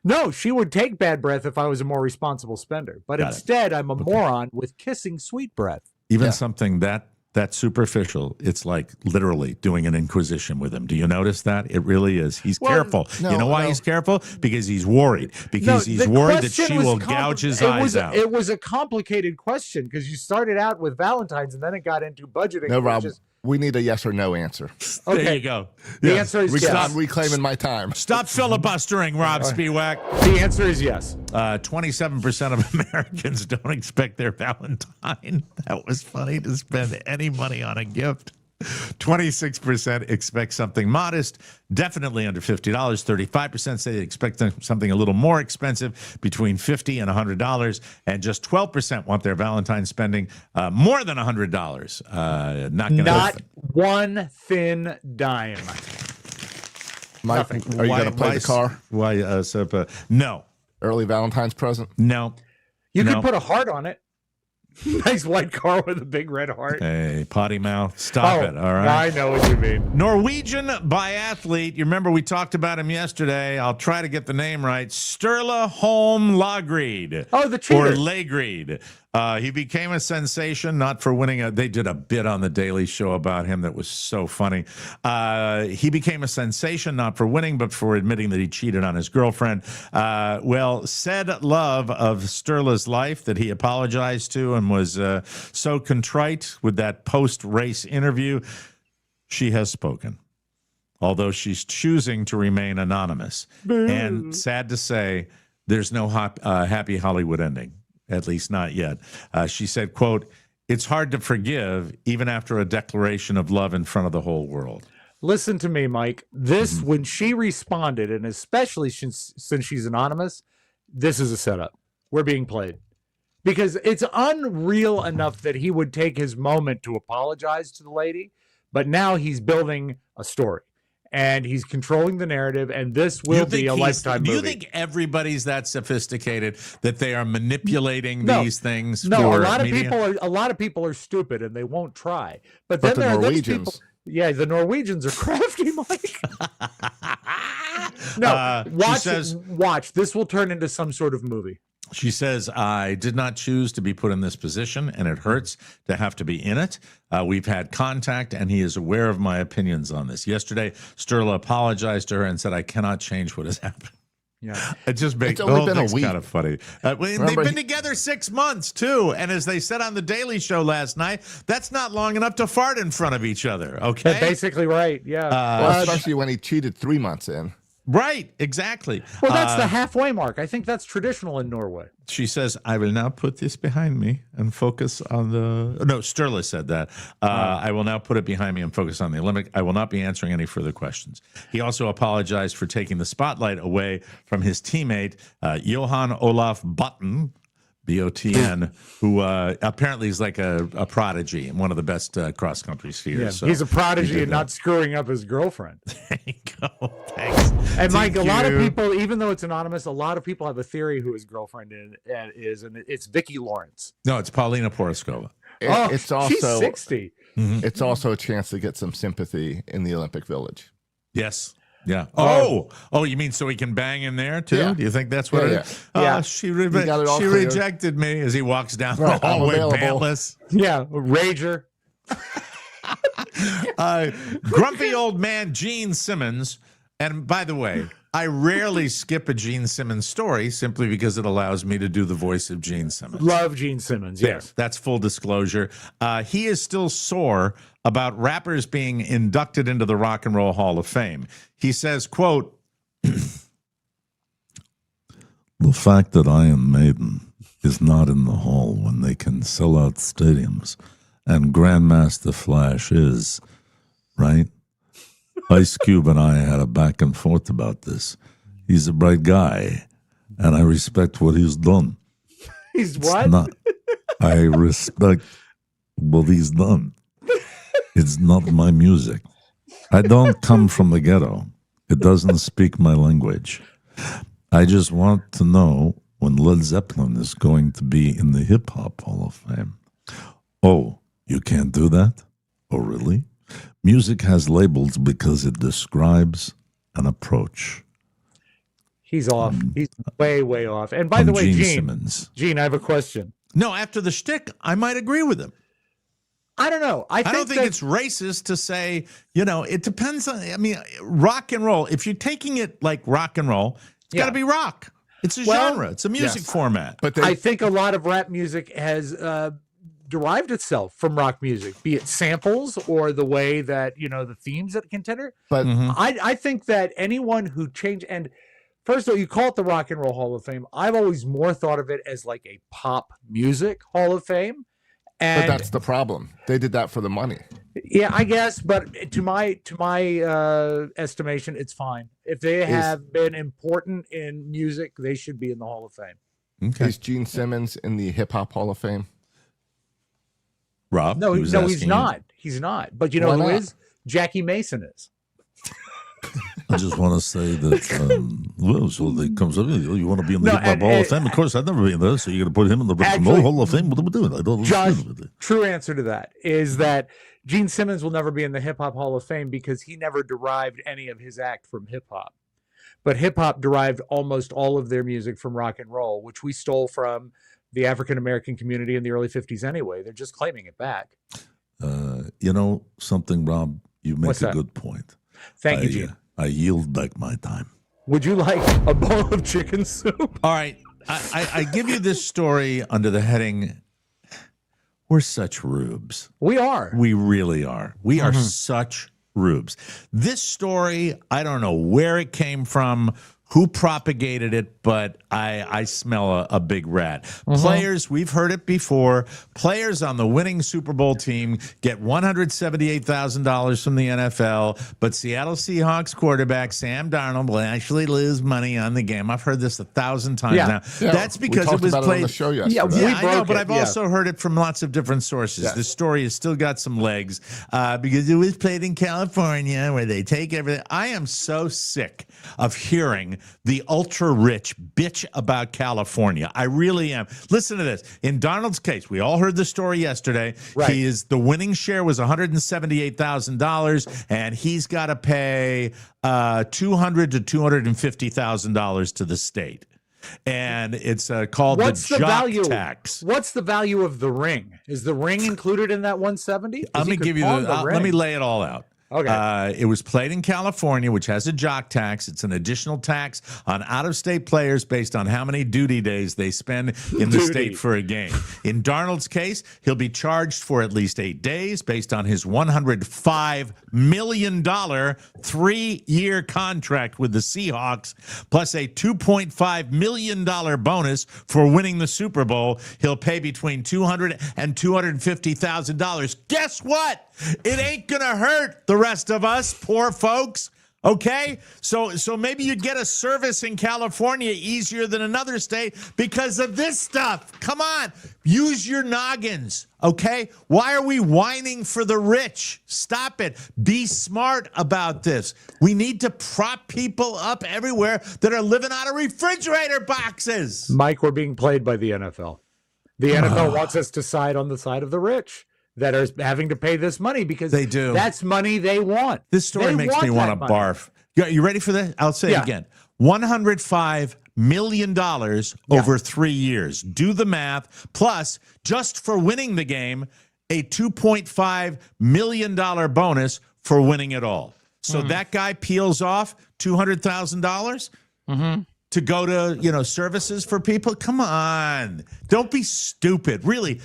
No, she would take bad breath if I was a more responsible spender. But instead, I'm a moron with kissing sweet breath. Even something that superficial, it's like literally doing an inquisition with him. Do you notice that? It really is. He's careful. You know why he's careful? Because he's worried. Because he's worried that she will gouge his eyes out. It was a complicated question because you started out with Valentine's and then it got into budgeting. No, Rob, we need a yes or no answer. Okay. There you go. The answer is yes. I'm reclaiming my time. Stop filibustering, Robb Spiewak. The answer is yes. 27% of Americans don't expect their Valentine. That was funny to spend any money on a gift. 26% expect something modest, definitely under $50. 35% say they expect something a little more expensive, between $50 and $100. And just 12% want their Valentine's spending more than $100. Not one thin dime. Mike, Nothing. are you going to play the car? No. Early Valentine's present? No. You could put a heart on it. Nice white car with a big red heart. Hey, potty mouth. Stop it. All right. I know what you mean. Norwegian biathlete. You remember we talked about him yesterday. I'll try to get the name right. Sturla Holm Lagryd. Oh, the cheater. Or Lagryd. He became a sensation, not for winning. They did a bit on the Daily Show about him that was so funny. He became a sensation, not for winning, but for admitting that he cheated on his girlfriend. Said love of Sturla's life that he apologized to and was so contrite with that post-race interview. She has spoken, although she's choosing to remain anonymous. And sad to say, there's no happy Hollywood ending. At least not yet. She said, quote, "It's hard to forgive even after a declaration of love in front of the whole world." Listen to me, Mike. This, when she responded, and especially since she's anonymous, this is a setup. We're being played. Because it's unreal enough that he would take his moment to apologize to the lady, but now he's building a story. And he's controlling the narrative, and this will be a lifetime movie. Do you think everybody's that sophisticated that they are manipulating these things? No, for a lot of media? a lot of people are stupid and they won't try. But then the there are those Norwegians. people. Yeah, the Norwegians are crafty, Mike. No, watch. This will turn into some sort of movie. She says, "I did not choose to be put in this position, and it hurts to have to be in it. We've had contact, and he is aware of my opinions on this. Yesterday, Sturla apologized to her and said, I cannot change what has happened." Yeah, it just makes the whole thing's kind of funny. They've been together 6 months, too. And as they said on the Daily Show last night, that's not long enough to fart in front of each other, okay? That's basically right, yeah. Well, especially when he cheated 3 months in. Right, exactly. Well, that's the halfway mark. I think that's traditional in Norway. She says, "I will now put this behind me and focus on the..." No, Sturla said that. "I will now put it behind me and focus on the Olympic. I will not be answering any further questions." He also apologized for taking the spotlight away from his teammate, Johan Olaf Botn, B-O-T-N, who apparently is like a prodigy and one of the best cross-country skiers. Yeah, so he's a prodigy and not screwing up his girlfriend. There you go. Thanks. And Mike, a lot of people, even though it's anonymous, a lot of people have a theory who his girlfriend is, and it's Vicki Lawrence. No, it's Paulina Poroskova. It's also she's 60. It's also a chance to get some sympathy in the Olympic Village. Yes. Yeah. Oh, you mean so he can bang in there too? Yeah. Do you think that's what it is? Yeah. She clear. rejected me as he walks down the hallway pantless. Yeah, Rager. Grumpy old man Gene Simmons. And by the way, I rarely skip a Gene Simmons story simply because it allows me to do the voice of Gene Simmons. Love Gene Simmons, yes. That's full disclosure. He is still sore about rappers being inducted into the Rock and Roll Hall of Fame. He says, quote, "The fact that Iron Maiden is not in the hall when they can sell out stadiums, and Grandmaster Flash is, right? Ice Cube and I had a back and forth about this. He's a bright guy, and I respect what he's done. He's what? I respect what he's done. It's not my music. I don't come from the ghetto. It doesn't speak my language. I just want to know when Led Zeppelin is going to be in the Hip Hop Hall of Fame. Oh, you can't do that? Oh, really? Music has labels because it describes an approach." He's off. He's way, way off. And by the way, Gene Gene, Simmons. Gene, I have a question. no, after the shtick, I might agree with him. I don't know. I don't think it's racist to say, it depends on, rock and roll. If you're taking it like rock and roll, it's got to be rock. It's a genre. It's a music format. But I think a lot of rap music has derived itself from rock music, be it samples or the way that, the themes that contender. But I think that anyone who changed, and first of all, you call it the Rock and Roll Hall of Fame. I've always more thought of it as like a pop music Hall of Fame. And But that's the problem. They did that for the money. yeah, I guess, but to my estimation, it's fine. If they have been important in music, they should be in the Hall of Fame. Okay. Is Gene Simmons in the Hip Hop Hall of Fame? Rob? No, he was he's asking not. He's not. But you know Why who not? is? Jackie Mason is. I just want to say that, well, so they comes up, you want to be in the No, Hip Hop Hall of Fame? Of course, I've never been there, so you're going to put him in the Rock and Roll Actually, Hall of Fame? What are we doing? I don't Josh, understand. true answer to that is that Gene Simmons will never be in the Hip Hop Hall of Fame because he never derived any of his act from hip hop. But hip hop derived almost all of their music from rock and roll, which we stole from the African American community in the early 50s anyway. They're just claiming it back. You know something, Rob? You make What's a that? good point. Thank you, Gene. I yield back my time. Would you like a bowl of chicken soup? All right. I give you this story under the heading, we're such rubes. We are. We really are. We are such rubes. This story, I don't know where it came from, who propagated it, but I smell a big rat. Players, we've heard it before, players on the winning Super Bowl team get $178,000 from the NFL, but Seattle Seahawks quarterback Sam Darnold will actually lose money on the game. I've heard this 1,000 times now. Yeah, That's because we it was talked about played it on the show yesterday. Yeah, yeah, we I know, broke but it, I've yeah. also heard it from lots of different sources. Yes. This story has still got some legs because it was played in California where they take everything. I am so sick of hearing the ultra-rich bitch about California. I really am. Listen to this. In Darnold's case, we all heard the story yesterday. Right. The winning share was $178,000, and he's got to pay $200,000 to $250,000 to the state. And it's called What's the the jock value? tax. What's the value of the ring? Is the ring included in that 170? Let me give you let me lay it all out. Okay. It was played in California, which has a jock tax. It's an additional tax on out-of-state players based on how many duty days they spend in the state for a game. In Darnold's case, he'll be charged for at least 8 days based on his $105 million 3-year contract with the Seahawks, plus a $2.5 million bonus for winning the Super Bowl. He'll pay between $200,000 and $250,000. Guess what? It ain't gonna hurt the rest of us poor folks. Okay, so maybe you'd get a service in California easier than another state because of this stuff. Come on, use your noggins. Okay, why are we whining for the rich? Stop it. Be smart about this. We need to prop people up everywhere that are living out of refrigerator boxes. Mike, we're being played by the NFL. The NFL wants us to side on the side of the rich that are having to pay this money because They do. That's money they want. This story They makes me want to that money. barf. You ready for this? I'll say it again. $105 million over 3 years. Do the math. Plus, just for winning the game, a $2.5 million bonus for winning it all. So that guy peels off $200,000 to go to, services for people. Come on. Don't be stupid. Really.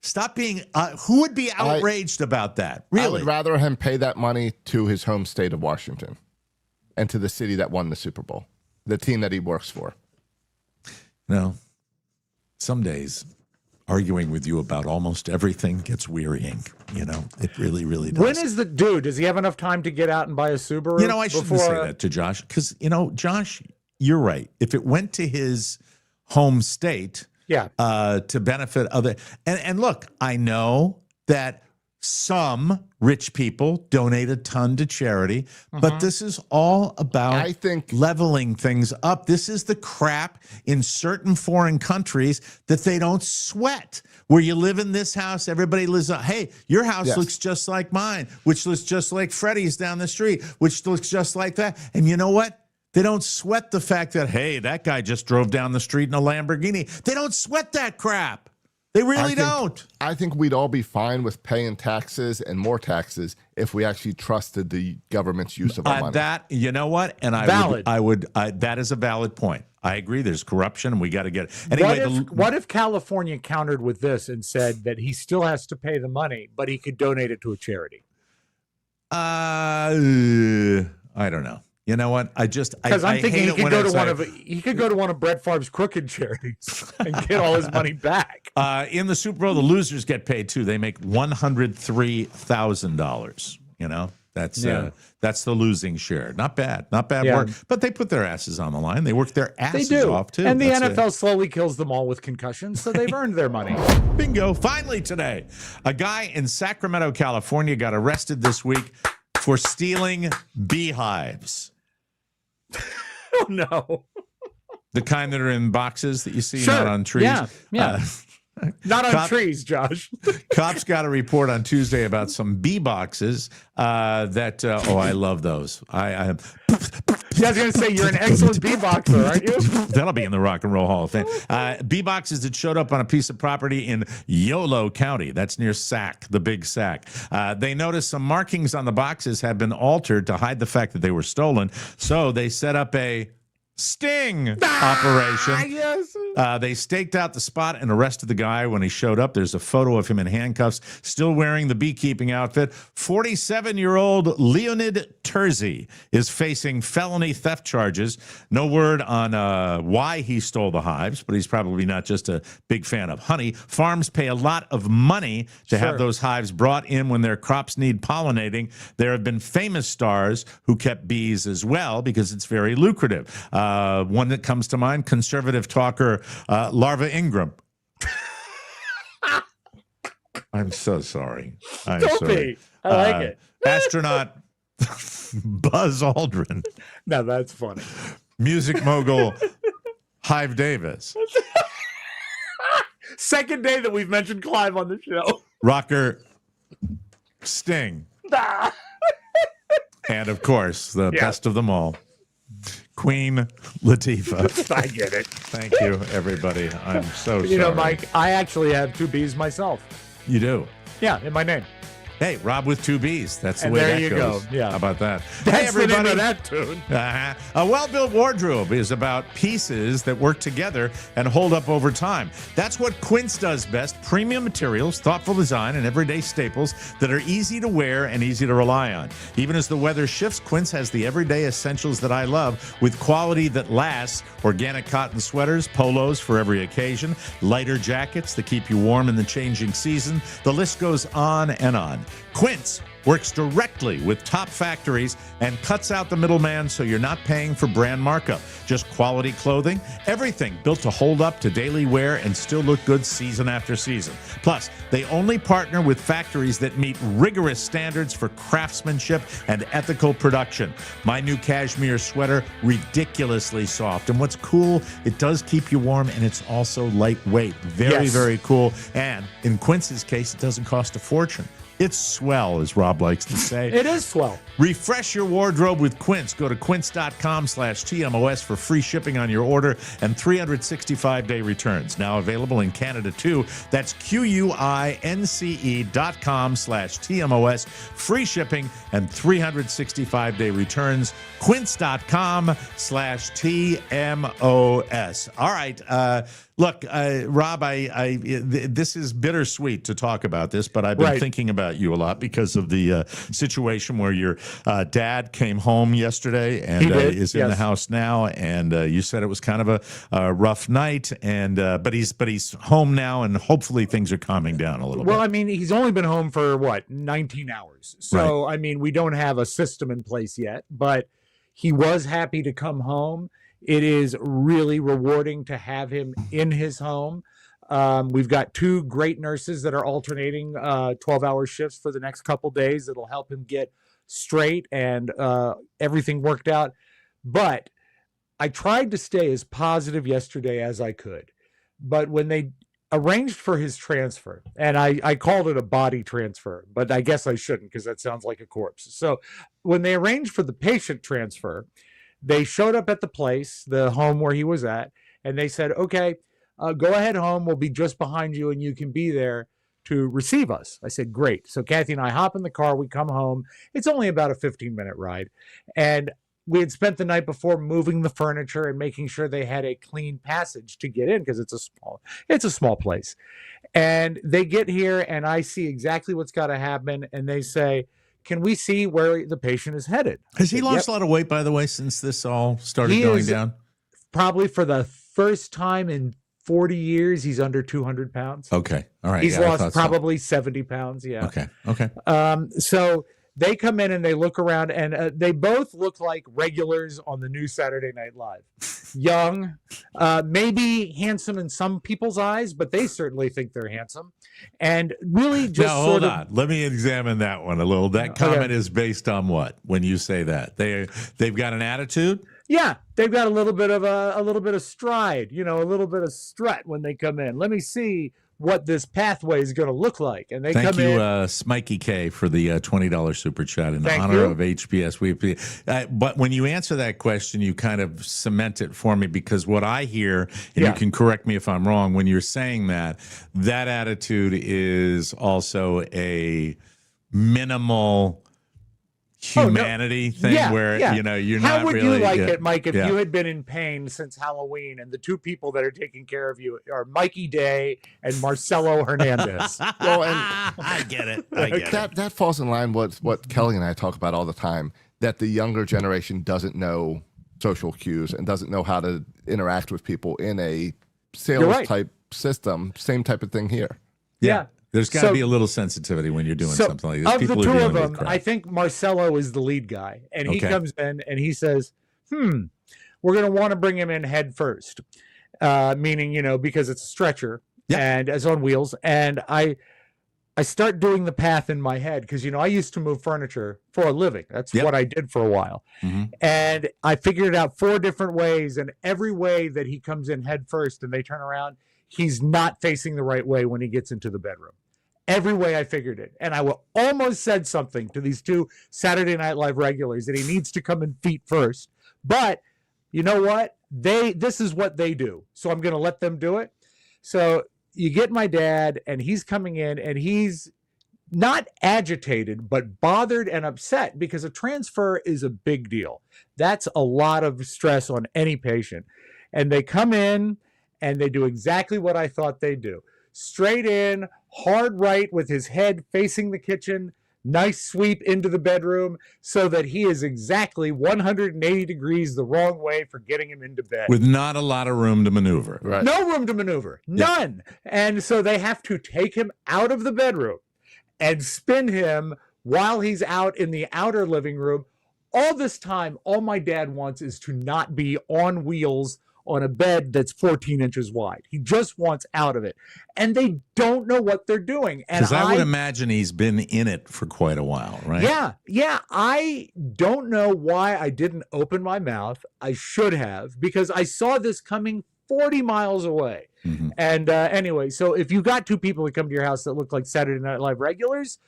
Stop being, who would be outraged about that? Really? I would rather him pay that money to his home state of Washington and to the city that won the Super Bowl, the team that he works for. No. Some days arguing with you about almost everything gets wearying. It really, really does. When is the dude? Does he have enough time to get out and buy a Subaru? I shouldn't say that to Josh because, Josh, you're right. If it went to his home state, to benefit other. And look, I know that some rich people donate a ton to charity, but this is all about I think leveling things up. This is the crap in certain foreign countries that they don't sweat. Where you live in this house, everybody lives up. Hey, your house looks just like mine, which looks just like Freddie's down the street, which looks just like that. And you know what? They don't sweat the fact that, hey, that guy just drove down the street in a Lamborghini. They don't sweat that crap. They really don't. I think we'd all be fine with paying taxes and more taxes if we actually trusted the government's use of our money. That, you know what? And that is a valid point. I agree. There's corruption, and we got to get it. Anyway, what if California countered with this and said that he still has to pay the money, but he could donate it to a charity? I don't know. You know what? Because I'm thinking hate he it could when go to it's one like- of he could go to one of Brett Favre's crooked charities and get all his money back. In the Super Bowl, the losers get paid too. They make $103,000. You know, that's the losing share. Not bad work. But they put their asses on the line. They work their They asses do, off too. and the That's NFL slowly kills them all with concussions, so they've earned their money. Bingo. Finally today, a guy in Sacramento, California got arrested this week for stealing beehives. Oh no! The kind that are in boxes that you see, Sure. not on trees. Yeah. Not on trees, Josh. Cops got a report on Tuesday about some bee boxes that, I love those. I I was going to say, you're an excellent bee boxer, aren't you? That'll be in the Rock and Roll Hall of Fame. Bee boxes that showed up on a piece of property in Yolo County. That's near Sac, the big Sac. They noticed some markings on the boxes had been altered to hide the fact that they were stolen. So they set up a sting operation. Yes. They staked out the spot and arrested the guy when he showed up. There's a photo of him in handcuffs, still wearing the beekeeping outfit. 47-year-old Leonid Terzi is facing felony theft charges. No word on why he stole the hives, but he's probably not just a big fan of honey. Farms pay a lot of money to have those hives brought in when their crops need pollinating. There have been famous stars who kept bees as well because it's very lucrative. One that comes to mind, conservative talker Larva Ingram. I'm so sorry. Don't be. I like it. Astronaut Buzz Aldrin. Now that's funny. Music mogul Hive Davis. Second day that we've mentioned Clive on the show. Rocker Sting. And of course, the best of them all, Queen Latifah. I get it. Thank you, everybody. I'm so sorry. You know, Mike, I actually have 2 B's myself. You do? Yeah, in my name. Hey, Rob with 2 B's. That's the And way there that you goes. go. Yeah. How about that? That's hey, everybody. the name of that tune. A well-built wardrobe is about pieces that work together and hold up over time. That's what Quince does best. Premium materials, thoughtful design, and everyday staples that are easy to wear and easy to rely on. Even as the weather shifts, Quince has the everyday essentials that I love with quality that lasts. Organic cotton sweaters, polos for every occasion, lighter jackets that keep you warm in the changing season. The list goes on and on. Quince works directly with top factories and cuts out the middleman so you're not paying for brand markup. Just quality clothing, everything built to hold up to daily wear and still look good season after season. Plus, they only partner with factories that meet rigorous standards for craftsmanship and ethical production. My new cashmere sweater, ridiculously soft. And what's cool, it does keep you warm and it's also lightweight. Very, very cool. And in Quince's case, it doesn't cost a fortune. It's swell, as Rob likes to say. It is swell. Refresh your wardrobe with Quince. Go to quince.com/TMOS for free shipping on your order and 365-day returns. Now available in Canada, too. That's QUINCE.com/TMOS. Free shipping and 365-day returns. Quince.com/TMOS. All right. Look, Rob, this is bittersweet to talk about this, but I've been thinking about you a lot because of the situation where your dad came home yesterday and is in the house now, and you said it was kind of a rough night, and but he's home now, and hopefully things are calming down a little bit. Well, I mean, he's only been home for 19 hours, so I mean, we don't have a system in place yet, but he was happy to come home. It is really rewarding to have him in his home. We've got 2 great nurses that are alternating 12-hour shifts for the next couple days. That'll help him get straight and everything worked out. But I tried to stay as positive yesterday as I could. But when they arranged for his transfer, and I called it a body transfer, but I guess I shouldn't because that sounds like a corpse. So when they arranged for the patient transfer, they showed up at the place, the home where he was at, and they said, okay, go ahead home. We'll be just behind you and you can be there to receive us. I said, great. So Kathy and I hop in the car. We come home. It's only about a 15-minute ride. And we had spent the night before moving the furniture and making sure they had a clean passage to get in because it's a small place. And they get here and I see exactly what's got to happen. And they say, can we see where the patient is headed? Has he Yep. lost a lot of weight, by the way, since this all started He going is- down? Probably for the first time in 40 years, he's under 200 pounds. Okay. All right. He's Yeah, I lost thought so. probably 70 pounds. Yeah. Okay. Okay. So they come in and they look around, and they both look like regulars on the new Saturday Night Live. Young, maybe handsome in some people's eyes, but they certainly think they're handsome. And really just Now, hold on. Let me examine that one a little. That comment is based on what? When you say that they've got an attitude. Yeah, they've got a little bit of stride, a little bit of strut when they come in. Let me see what this pathway is going to look like. And they Thank come you, in. Smikey K, for the $20 super chat in Thank honor you. of HBS Weekly. But when you answer that question, you kind of cement it for me, because what I hear, and you can correct me if I'm wrong, when you're saying that attitude is also a minimal humanity thing, where you're How not would really. you like it, Mike, if you had been in pain since Halloween and the two people that are taking care of you are Mikey Day and Marcelo Hernandez? Well, and I get it. I get it. that falls in line with what Kelly and I talk about all the time, that the younger generation doesn't know social cues and doesn't know how to interact with people in a sales type system. Same type of thing here. Yeah. There's got to be a little sensitivity when you're doing something like this. Of People the are two of dealing with them, crap. I think Marcelo is the lead guy. And he Okay. comes in and he says, we're going to want to bring him in head first. Meaning, because it's a stretcher and it's on wheels. And I start doing the path in my head because, I used to move furniture for a living. That's what I did for a while. And I figured it out 4 different ways. And every way that he comes in head first and they turn around, he's not facing the right way when he gets into the bedroom. Every way I figured it. And I almost said something to these 2 Saturday Night Live regulars that he needs to come in feet first. But you know what? This is what they do. So I'm going to let them do it. So you get my dad, and he's coming in, and he's not agitated, but bothered and upset, because a transfer is a big deal. That's a lot of stress on any patient. And they come in, and they do exactly what I thought they'd do. Straight in, hard right with his head facing the kitchen, nice sweep into the bedroom, so that he is exactly 180 degrees the wrong way for getting him into bed. With not a lot of room to maneuver. Right. No room to maneuver. None. And so they have to take him out of the bedroom and spin him while he's out in the outer living room. All this time, all my dad wants is to not be on wheels on a bed that's 14 inches wide. He just wants out of it. And they don't know what they're doing. And Because I would imagine he's been in it for quite a while, right? Yeah. I don't know why I didn't open my mouth. I should have, because I saw this coming 40 miles away. And anyway, so if you got 2 people that come to your house that look like Saturday Night Live regulars,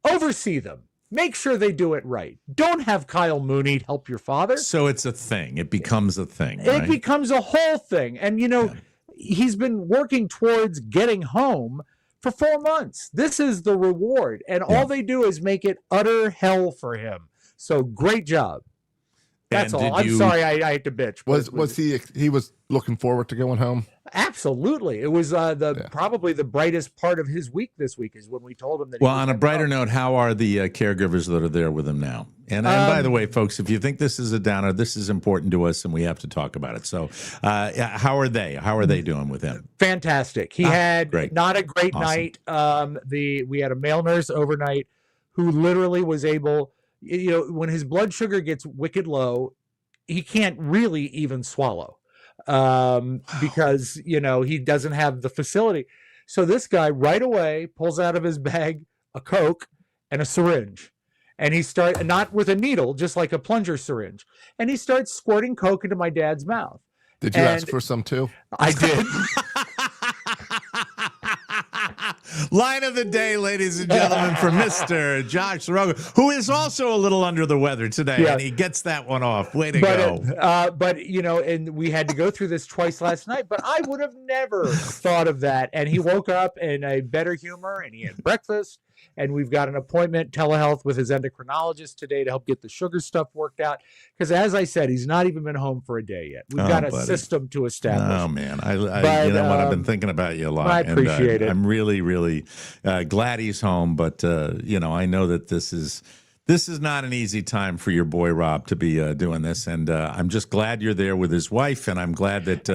oversee them. Make sure they do it right. Don't have Kyle Mooney help your father. So it's a thing. It becomes a thing, right? It becomes a whole thing. And, he's been working towards getting home for 4 months. This is the reward. And all they do is make it utter hell for him. So great job. That's And all. I'm did sorry I had to bitch. but Was he was looking forward to going home? Absolutely. It was probably the brightest part of his week this week is when we told him that. Well, on a brighter note, how are the caregivers that are there with him now? And by the way, folks, if you think this is a downer, this is important to us, and we have to talk about it. So, how are they? How are they doing with him? Fantastic. He had great. not a great night. We had a male nurse overnight who literally was able, when his blood sugar gets wicked low, he can't really even swallow. Because he doesn't have the facility. So this guy right away pulls out of his bag a Coke and a syringe, and he starts, not with a needle, just like a plunger syringe, and he starts squirting Coke into my dad's mouth. Did you ask for some too? I did. Line of the day, ladies and gentlemen, for Mr. Josh Robb, who is also a little under the weather today, and he gets that one off. Way to go. But and we had to go through this twice last night, but I would have never thought of that. And he woke up in a better humor, and he had breakfast, and we've got an appointment, telehealth, with his endocrinologist today to help get the sugar stuff worked out. Because as I said, he's not even been home for a day yet. We've got a system to establish. Oh, man. You know what? I've been thinking about you a lot. I appreciate it. I'm really, really glad he's home. But, I know that this is This is not an easy time for your boy Rob to be doing this, and I'm just glad you're there with his wife, and I'm glad that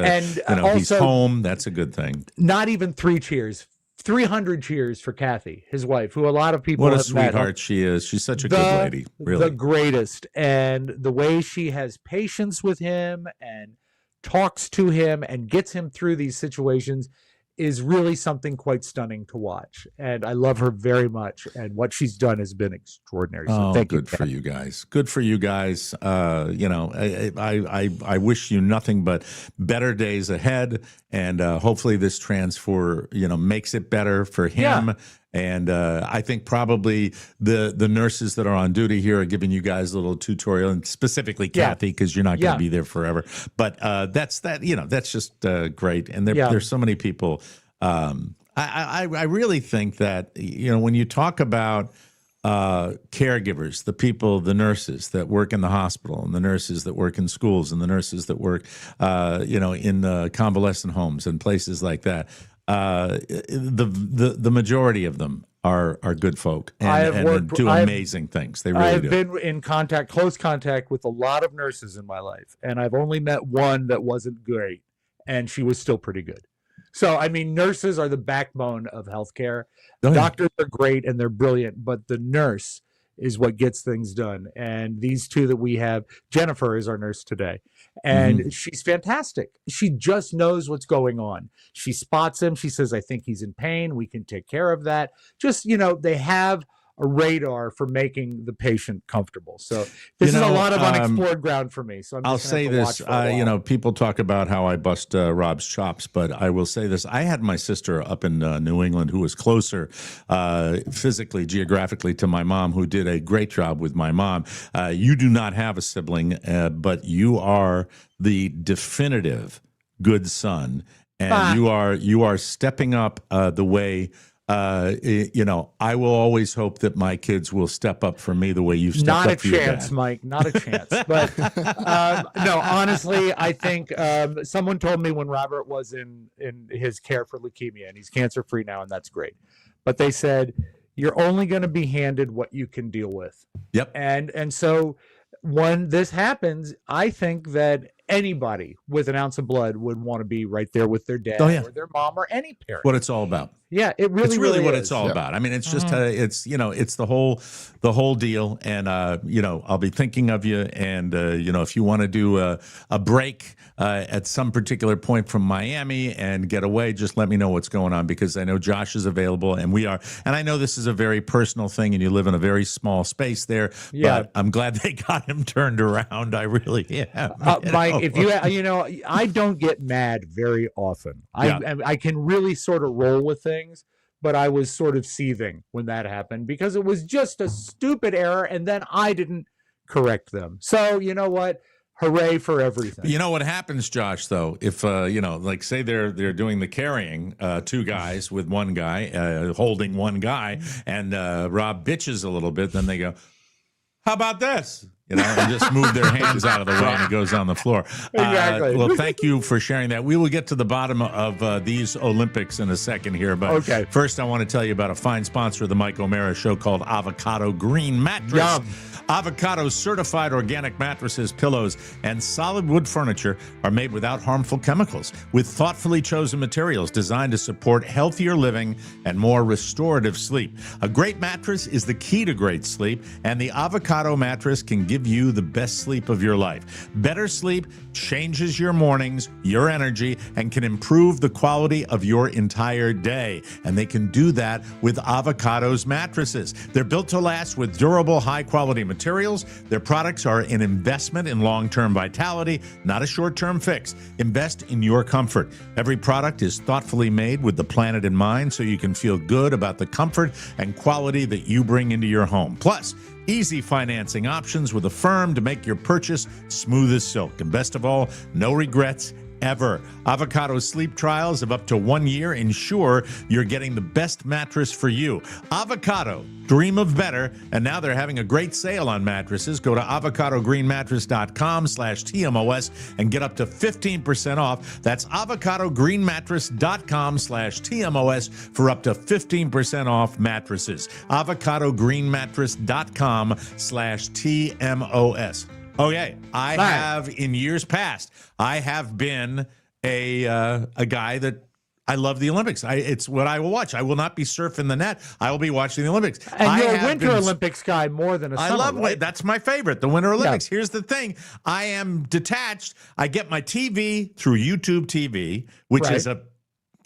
he's also, home. That's a good thing. Not even 3 cheers. 300 cheers for Kathy, his wife, who a lot of people What a have sweetheart met. she is. She's such a good lady, really. The greatest. And the way she has patience with him and talks to him and gets him through these situations is really something quite stunning to watch. And I love her very much. And what she's done has been extraordinary. So thank good you, for you guys. Good for you guys. I wish you nothing but better days ahead. And hopefully this transfer, makes it better for him. Yeah. And I think probably the nurses that are on duty here are giving you guys a little tutorial, and specifically Kathy, because you're not going to be there forever. But that's just great. And there's so many people. I really think that when you talk about caregivers, the people, the nurses that work in the hospital, and the nurses that work in schools, and the nurses that work in convalescent homes and places like that. The majority of them are good folk and do amazing things. They really do. I've been in close contact with a lot of nurses in my life, and I've only met one that wasn't great, and she was still pretty good. So, I mean, nurses are the backbone of healthcare. Doctors are great and they're brilliant, but the nurse is what gets things done. And these two that we have, Jennifer is our nurse today, and she's fantastic. She just knows what's going on. She spots him. She says, I think he's in pain. We can take care of that. Just, they have a radar for making the patient comfortable. So this is a lot of unexplored ground for me. So I'll say this, people talk about how I bust Robb's chops, but I will say this. I had my sister up in New England who was closer physically, geographically to my mom, who did a great job with my mom. You do not have a sibling, but you are the definitive good son. And you are stepping up the way I will always hope that my kids will step up for me the way you've stepped up for your dad. Not a chance, Mike. Not a chance. But no, honestly, I think someone told me when Robert was in his care for leukemia, and he's cancer-free now, and that's great. But they said, you're only going to be handed what you can deal with. Yep. And so when this happens, I think that anybody with an ounce of blood would want to be right there with their dad or their mom or any parent. What it's all about. Yeah, it really, it's really what is. it's all about. I mean, it's just it's the whole deal. And I'll be thinking of you. And if you want to do a break at some particular point from Miami and get away, just let me know what's going on, because I know Josh is available and we are. And I know this is a very personal thing, and you live in a very small space there. Yeah. But I'm glad they got him turned around. I really am. Mike, if I don't get mad very often. I can really sort of roll with things. But I was sort of seething when that happened, because it was just a stupid error, and then I didn't correct them. So you know what? Hooray for everything. You know what happens, Josh, though, if, like say they're doing the carrying, 2 guys with 1 guy, holding 1 guy, and Robb bitches a little bit, then they go, how about this? And just move their hands out of the way, and it goes on the floor. Exactly. Well, thank you for sharing that. We will get to the bottom of these Olympics in a second here. But first, I want to tell you about a fine sponsor of the Mike O'Mara Show called Avocado Green Mattress. Yum. Avocado certified organic mattresses, pillows, and solid wood furniture are made without harmful chemicals, with thoughtfully chosen materials designed to support healthier living and more restorative sleep. A great mattress is the key to great sleep, and the Avocado mattress can give you the best sleep of your life. Better sleep changes your mornings, your energy, and can improve the quality of your entire day. And they can do that with Avocado's mattresses. They're built to last with durable, high-quality materials. Their products are an investment in long-term vitality, not a short-term fix. Invest in your comfort. Every product is thoughtfully made with the planet in mind, so you can feel good about the comfort and quality that you bring into your home. Plus, easy financing options with a firm to make your purchase smooth as silk. And best of all, no regrets ever. Avocado sleep trials of up to 1 year ensure you're getting the best mattress for you. Avocado, dream of better. And now they're having a great sale on mattresses. Go to avocadogreenmattress.com/TMOS and get up to 15% off. That's avocadogreenmattress.com/TMOS for up to 15% off mattresses. avocadogreenmattress.com/TMOS. Okay, I have in years past, I have been a guy that I love the Olympics. It's what I will watch. I will not be surfing the net. I will be watching the Olympics. And you're a Winter Olympics guy more than a summer. I love right? That's my favorite, the Winter Olympics. Yeah. Here's the thing. I am detached. I get my TV through YouTube TV, which is a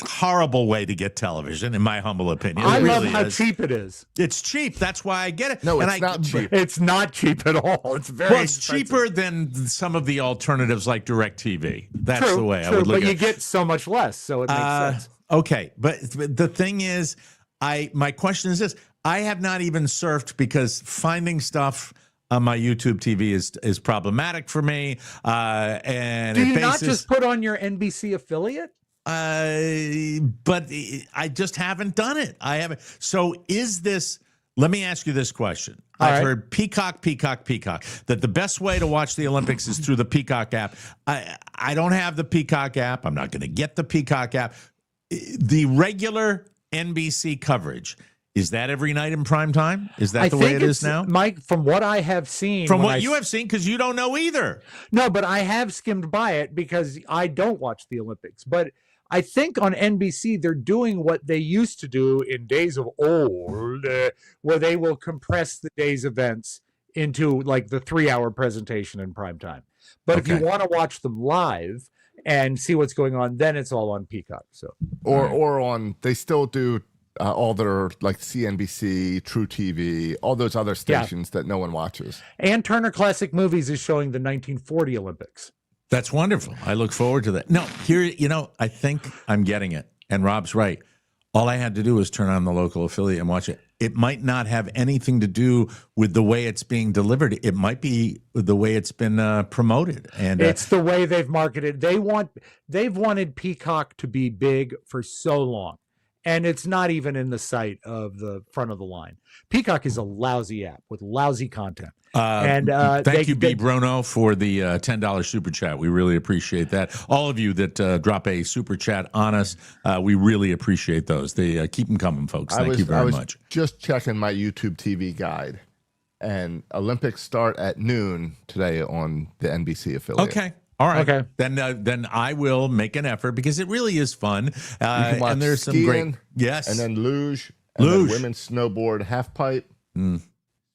horrible way to get television, in my humble opinion. I love how cheap it is. It's cheap. That's why I get it. No, it's not cheap. It's not cheap at all. It's very it's cheaper than some of the alternatives like DirecTV. That's true, the way true, I would look at it. But you get so much less, so it makes sense. Okay, but the thing is, my question is this. I have not even surfed because finding stuff on my YouTube TV is problematic for me. And do you not just put on your NBC affiliate? But I just haven't done it. I haven't. So is this, let me ask you this question. I've heard Peacock, that the best way to watch the Olympics is through the Peacock app. I don't have the Peacock app. I'm not going to get the Peacock app. The regular NBC coverage, is that every night in prime time? Is that the way it is now? Mike, from what I have seen. From what you have seen, because you don't know either. No, but I have skimmed by it because I don't watch the Olympics. But I think on NBC, they're doing what they used to do in days of old, where they will compress the day's events into like the 3-hour presentation in prime time. But if you want to watch them live and see what's going on, then it's all on Peacock. So or on, they still do all their like CNBC, True TV, all those other stations that no one watches. And Turner Classic Movies is showing the 1940 Olympics. That's wonderful. I look forward to that. No, here, I think I'm getting it. And Rob's right. All I had to do was turn on the local affiliate and watch it. It might not have anything to do with the way it's being delivered. It might be the way it's been promoted. And it's the way they've marketed. They've wanted Peacock to be big for so long. And it's not even in the sight of the front of the line. Peacock is a lousy app with lousy content. Thank you, B. Bruno, for the $10 super chat. We really appreciate that. All of you that drop a super chat on us, we really appreciate those. They keep them coming, folks. Thank you very much. Just checking my YouTube TV guide, and Olympics start at noon today on the NBC affiliate. Okay. All right. Okay. Then I will make an effort because it really is fun. You can watch and there's skiing, some great and then luge, and then women's snowboard, half pipe,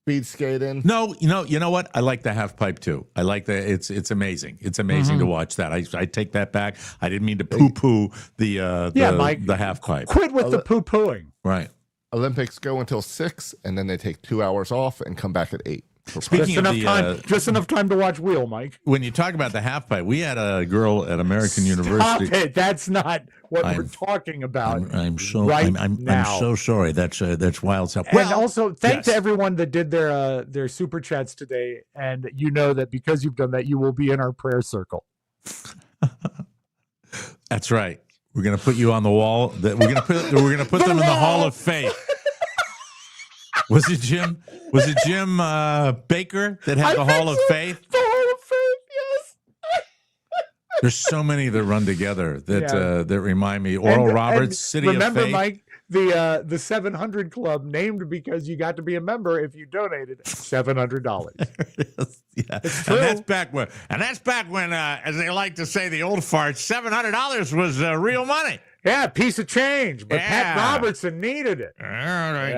speed skating. No, you know what? I like the half pipe too. I like that. It's amazing. It's amazing to watch that. I take that back. I didn't mean to poo the half pipe. Quit with the poo-pooing. Right. Olympics go until 6, and then they take 2 hours off and come back at 8. Speaking of just enough time to watch Wheel, Mike. When you talk about the half pipe, we had a girl at American University. Stop it. That's not what we're talking about. I'm so sorry. That's wild stuff. And also, thanks to everyone that did their super chats today. And you know that because you've done that, you will be in our prayer circle. That's right. We're gonna put you on the wall. We're gonna put them in the Hall of Faith. Was it Jim Baker that had the Hall of Faith? The Hall of Faith, yes. There's so many that run together that remind me. Oral Roberts, City of Faith. Remember, Mike, the 700 Club, named because you got to be a member if you donated $700. Yeah, and that's back when, as they like to say, the old farts, $700 was real money. Yeah, piece of change, but Pat Robertson needed it. There you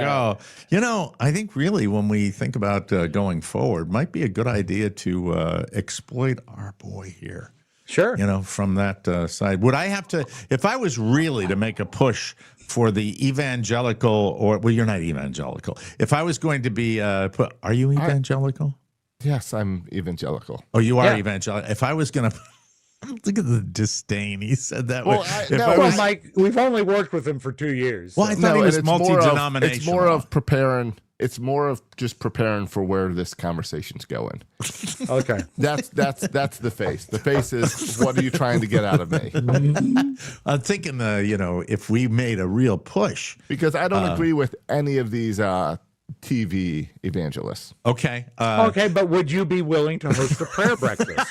go. I think really when we think about going forward, might be a good idea to exploit our boy here. Sure. From that side. Would I have to, if I was really to make a push for the evangelical, you're not evangelical. If I was going to be, are you evangelical? Yes, I'm evangelical. Oh, you are evangelical. If I was going to, Look at the disdain he said that Well, way. Well, Mike, we've only worked with him for 2 years. Well, I thought he and was it's more of- multi-denominational. It's more of preparing. It's more of just preparing for where this conversation's going. Okay. That's the face. The face is, what are you trying to get out of me? I'm thinking, if we made a real push. Because I don't agree with any of these TV evangelists. Okay. Okay, but would you be willing to host a prayer breakfast?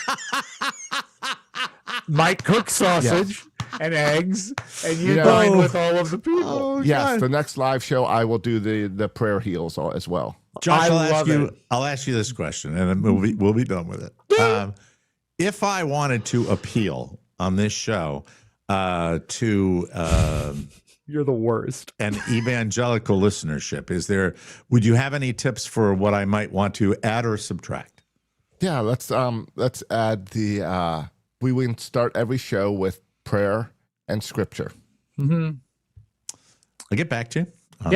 Mike cooks sausage and eggs, and you dine with all of the people. Oh, Yes, the next live show I will do the prayer heals as well. Josh, I I'll ask you this question, and then we'll be done with it. If I wanted to appeal on this show to You're the worst. an evangelical listenership, would you have any tips for what I might want to add or subtract? Yeah, let's add the we will start every show with prayer and scripture. Mm-hmm. I'll get back to you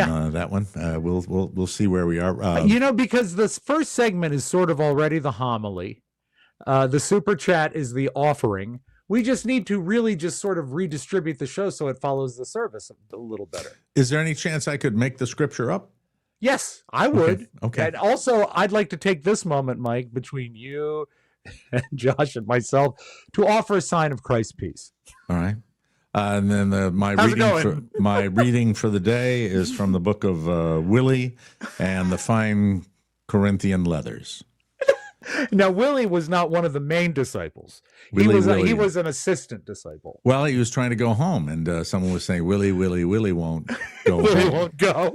on that one. We'll see where we are. Because this first segment is sort of already the homily. The super chat is the offering. We just need to really just sort of redistribute the show so it follows the service a little better. Is there any chance I could make the scripture up? Yes, I would. Okay. And also, I'd like to take this moment, Mike, between you and Josh and myself to offer a sign of Christ's peace. All right. And then my reading for the day is from the book of Willie and the Fine Corinthian Leathers. Now, Willie was not one of the main disciples. He was an assistant disciple. Well, he was trying to go home, and someone was saying, Willie won't go Willie home. won't go.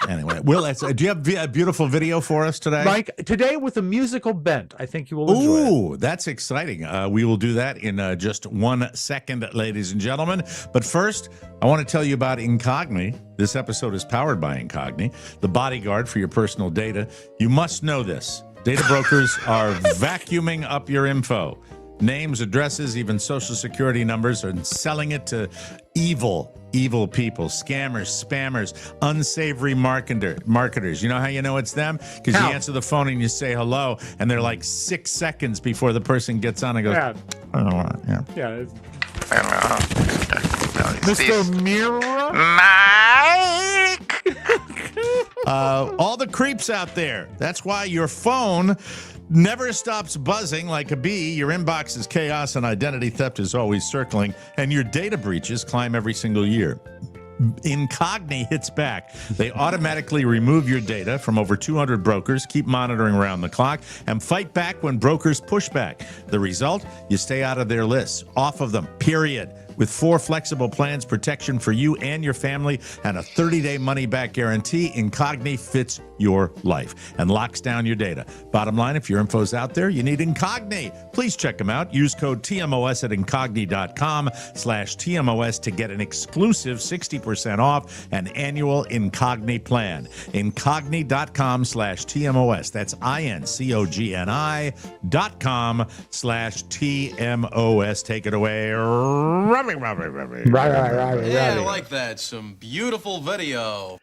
Anyway, Will, do you have a beautiful video for us today? Mike, today with a musical bent. I think you will enjoy it. Ooh, that's exciting. We will do that in just 1 second, ladies and gentlemen. But first, I want to tell you about Incogni. This episode is powered by Incogni, the bodyguard for your personal data. You must know this. Data brokers are vacuuming up your info. Names, addresses, even social security numbers, and selling it to evil people, scammers, spammers, unsavory marketers. You know how you know it's them? Because you answer the phone and you say hello, and they're like 6 seconds before the person gets on and goes, Yeah. I don't know. Yeah. Yeah. Mr. Mirror? All the creeps out there. That's why your phone never stops buzzing like a bee. Your inbox is chaos and identity theft is always circling, and your data breaches climb every single year. Incogni hits back. They automatically remove your data from over 200 brokers, keep monitoring around the clock, and fight back when brokers push back. The result? You stay out of their lists, off of them, period. With 4 flexible plans, protection for you and your family, and a 30-day money-back guarantee, Incogni fits your life and locks down your data. Bottom line, if your info's out there, you need Incogni. Please check them out. Use code TMOS at Incogni.com/TMOS to get an exclusive 60% off an annual Incogni plan. Incogni.com/TMOS. That's INCOGNI.com/TMOS. Take it away, Robbie. Right. Yeah, I like that. Some beautiful video.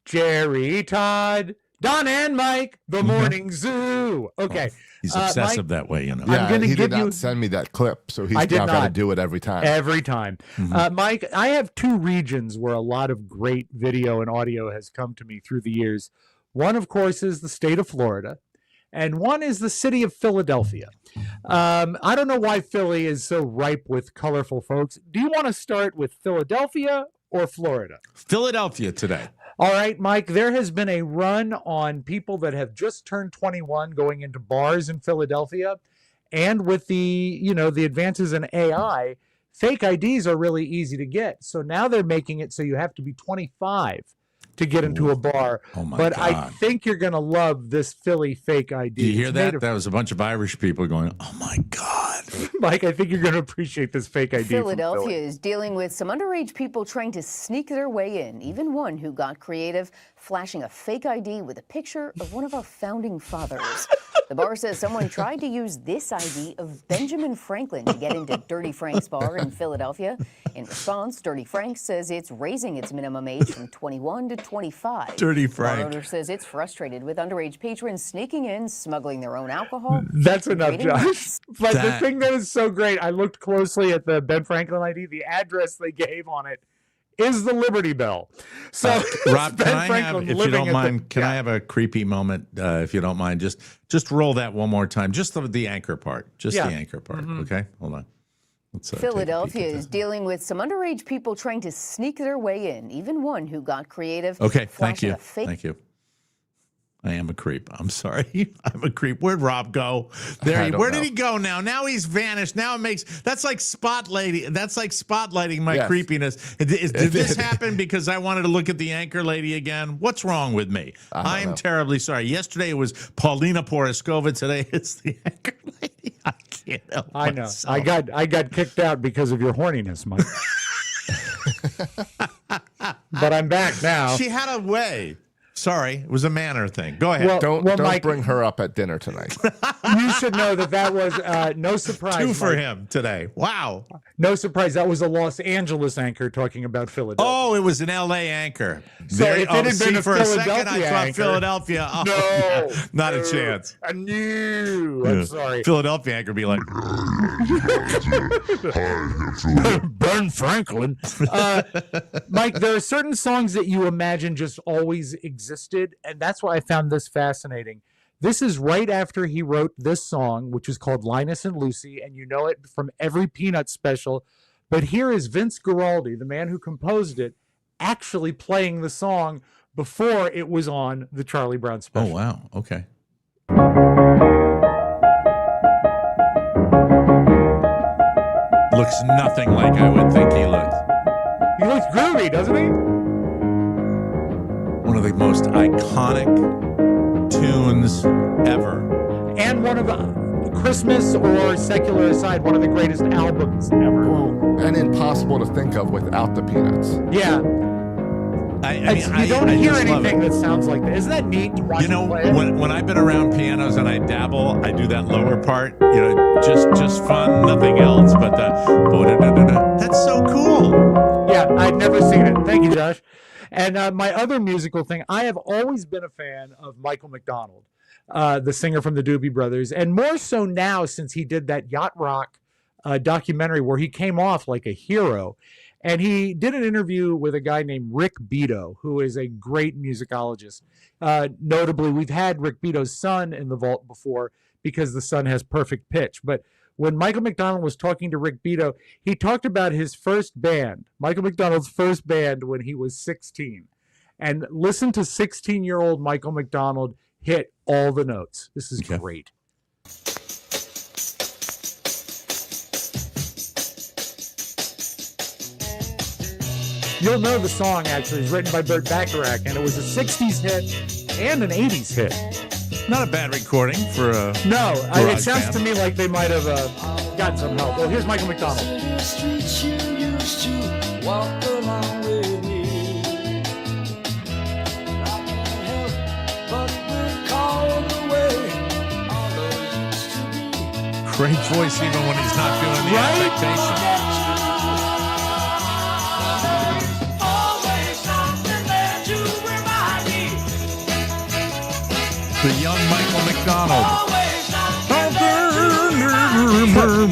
Jerry, Todd, Don, and Mike, the Morning Zoo. Okay. He's obsessive Mike, that way, you know. Yeah, gonna he give did not you- send me that clip, so he's I did now got to not. do it every time. Every time. Mike, I have 2 regions where a lot of great video and audio has come to me through the years. One, of course, is the state of Florida, and one is the city of Philadelphia. I don't know why Philly is so ripe with colorful folks. Do you want to start with Philadelphia or Florida? Philadelphia today. All right, Mike, there has been a run on people that have just turned 21 going into bars in Philadelphia. And with the advances in AI, fake IDs are really easy to get. So now they're making it so you have to be 25 to get into a bar. Oh my but I God. think you're going to love this Philly fake ID. Do you hear It's that? made of- That was a bunch of Irish people going, oh my God. Mike, I think you're going to appreciate this fake ID. from Philadelphia Philly. is dealing with some underage people trying to sneak their way in. Even one who got creative, flashing a fake ID with a picture of one of our founding fathers. The bar says someone tried to use this ID of Benjamin Franklin to get into Dirty Frank's bar in Philadelphia. In response, Dirty Frank says it's raising its minimum age from 21 to at 25. Dirty The bar Frank. owner says it's frustrated with underage patrons sneaking in, smuggling their own alcohol. That's enough, creating Josh. mess. But the thing that is so great, I looked closely at the Ben Franklin ID. The address they gave on it is the Liberty Bell. So, Rob, Ben can I have, Franklin if you living don't at mind, the- can I have a creepy moment, if you don't mind? Just roll that one more time. Just the anchor part. Just the anchor part. Okay, hold on. Let's, take a peek Philadelphia at is that. dealing with some underage people trying to sneak their way in, even one who got creative. Okay, thank flashing you. a fake Thank you. I am a creep. I'm sorry. I'm a creep. Where'd Rob go? Where did he go now? Now he's vanished. Now that's like spotlighting. That's like spotlighting my creepiness. Did this happen because I wanted to look at the anchor lady again? What's wrong with me? I'm terribly sorry. Yesterday it was Paulina Poroskova. Today it's the anchor lady. I can't help I know. myself. I got kicked out because of your horniness, Mike. But I'm back now. She had a way. Sorry, it was a manner thing. Go ahead. Don't Mike, bring her up at dinner tonight. You should know that was no surprise. 2 for Mike. him today. Wow. No surprise. That was a Los Angeles anchor talking about Philadelphia. Oh, it was an L.A. anchor. So if it had been a for a second, I Philadelphia thought anchor- Philadelphia. Oh, No, not a chance. I knew. I'm sorry. Philadelphia anchor be like, Ben Franklin. Mike, there are certain songs that you imagine just always existed, and that's why I found this fascinating. This is right after he wrote this song, which is called Linus and Lucy, and you know it from every Peanuts special. But here is Vince Guaraldi, the man who composed it, actually playing the song before it was on the Charlie Brown oh, special. wow. Okay. Looks nothing like I would think he looks. He looks groovy, doesn't he? One of the most iconic tunes ever. And one of the Christmas or secular aside, one of the greatest albums ever. And impossible to think of without the Peanuts. Yeah. You don't hear just love anything it. that sounds like that. Isn't that neat to watch You know, him play it? when I've been around pianos and I dabble, I do that lower part. You know, just fun, nothing else. But that's so cool. Yeah, I've never seen it. Thank you, Josh. And my other musical thing, I have always been a fan of Michael McDonald, the singer from the Doobie Brothers, and more so now since he did that Yacht Rock documentary where he came off like a hero. And he did an interview with a guy named Rick Beato, who is a great musicologist. Notably, we've had Rick Beato's son in the vault before because the son has perfect pitch. But when Michael McDonald was talking to Rick Beato, he talked about his first band, Michael McDonald's first band when he was 16. And listen to 16-year-old Michael McDonald hit all the notes. This is great. You'll know the song, actually. It's written by Burt Bacharach, and it was a 60s hit and an 80s hit. Not a bad recording for a No, it garage sounds band. to me like they might have gotten some help. Well, here's Michael McDonald. Great voice even when he's not feeling the affectation. The young Michael McDonald.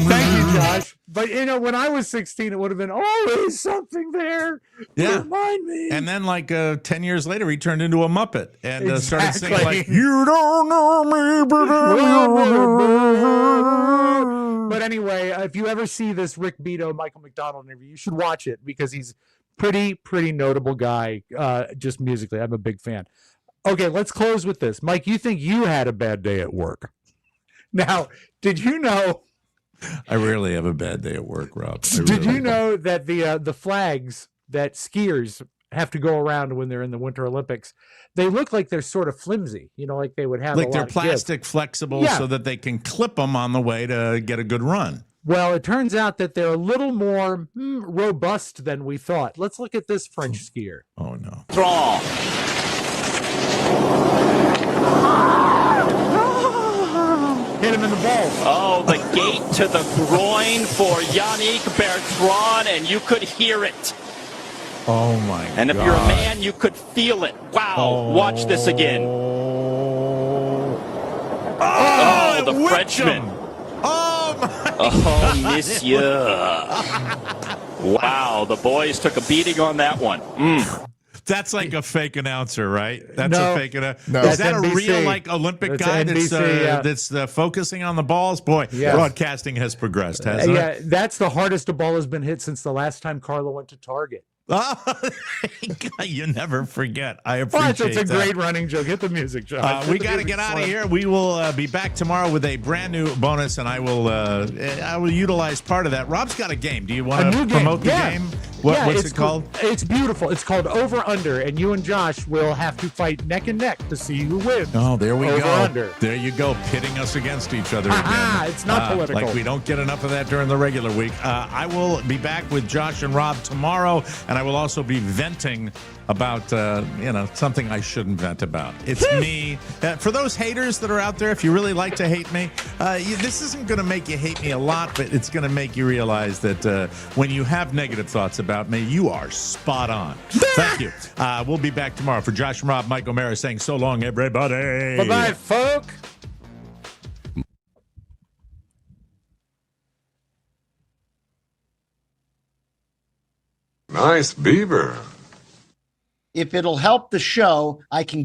Thank you, Josh. But, you know, when I was 16, it would have been always something there. Yeah. Remind me. And then, like 10 years later, he turned into a Muppet and started singing Exactly. like, "You don't know me, but But anyway, if you ever see this Rick Beato, Michael McDonald interview, you should watch it because he's pretty notable guy, just musically. I'm a big fan. Okay, let's close with this. Mike, you think you had a bad day at work. Now, did you know... I rarely have a bad day at work, Rob. Did you know that the flags that skiers have to go around when they're in the Winter Olympics, they look like they're sort of flimsy, you know, like they would have Like a they're lot of give. plastic flexible Yeah. so that they can clip them on the way to get a good run. Well, it turns out that they're a little more robust than we thought. Let's look at this French skier. Oh, no. Strong. Hit him in the balls. Oh, the gate to the groin for Yannick Bertrand, and you could hear it. Oh my god. And if you're a man, you could feel it. Wow. Watch this again. Oh, the Frenchman. Oh my Oh, monsieur. Wow, the boys took a beating on that one. That's like a fake announcer, right? That's No. a fake announcer. No. Is That's that a NBC. real like Olympic That's guy NBC, that's focusing on the balls? Boy, Yes. broadcasting has progressed, hasn't Yeah, it? that's the hardest a ball has been hit since the last time Carla went to Target. Oh, you never forget. I Well, appreciate it's a that. great running joke. Hit the music, Josh. We got to get out of here. We will be back tomorrow with a brand new bonus, and I will utilize part of that. Rob's got a game. Do you want to promote the game? What's it called? It's beautiful. It's called Over Under, and you and Josh will have to fight neck and neck to see who wins. Oh, there we Over go. Under. There you go, pitting us against each other again. It's not political. Like we don't get enough of that during the regular week. I will be back with Josh and Rob tomorrow, and I will also be venting about something I shouldn't vent about. It's me. For those haters that are out there, if you really like to hate me, this isn't going to make you hate me a lot, but it's going to make you realize that when you have negative thoughts about me, you are spot on. Thank you. We'll be back tomorrow. For Josh and Rob, Mike O'Mara saying so long, everybody. Bye-bye, folk. Nice beaver. If it'll help the show, I can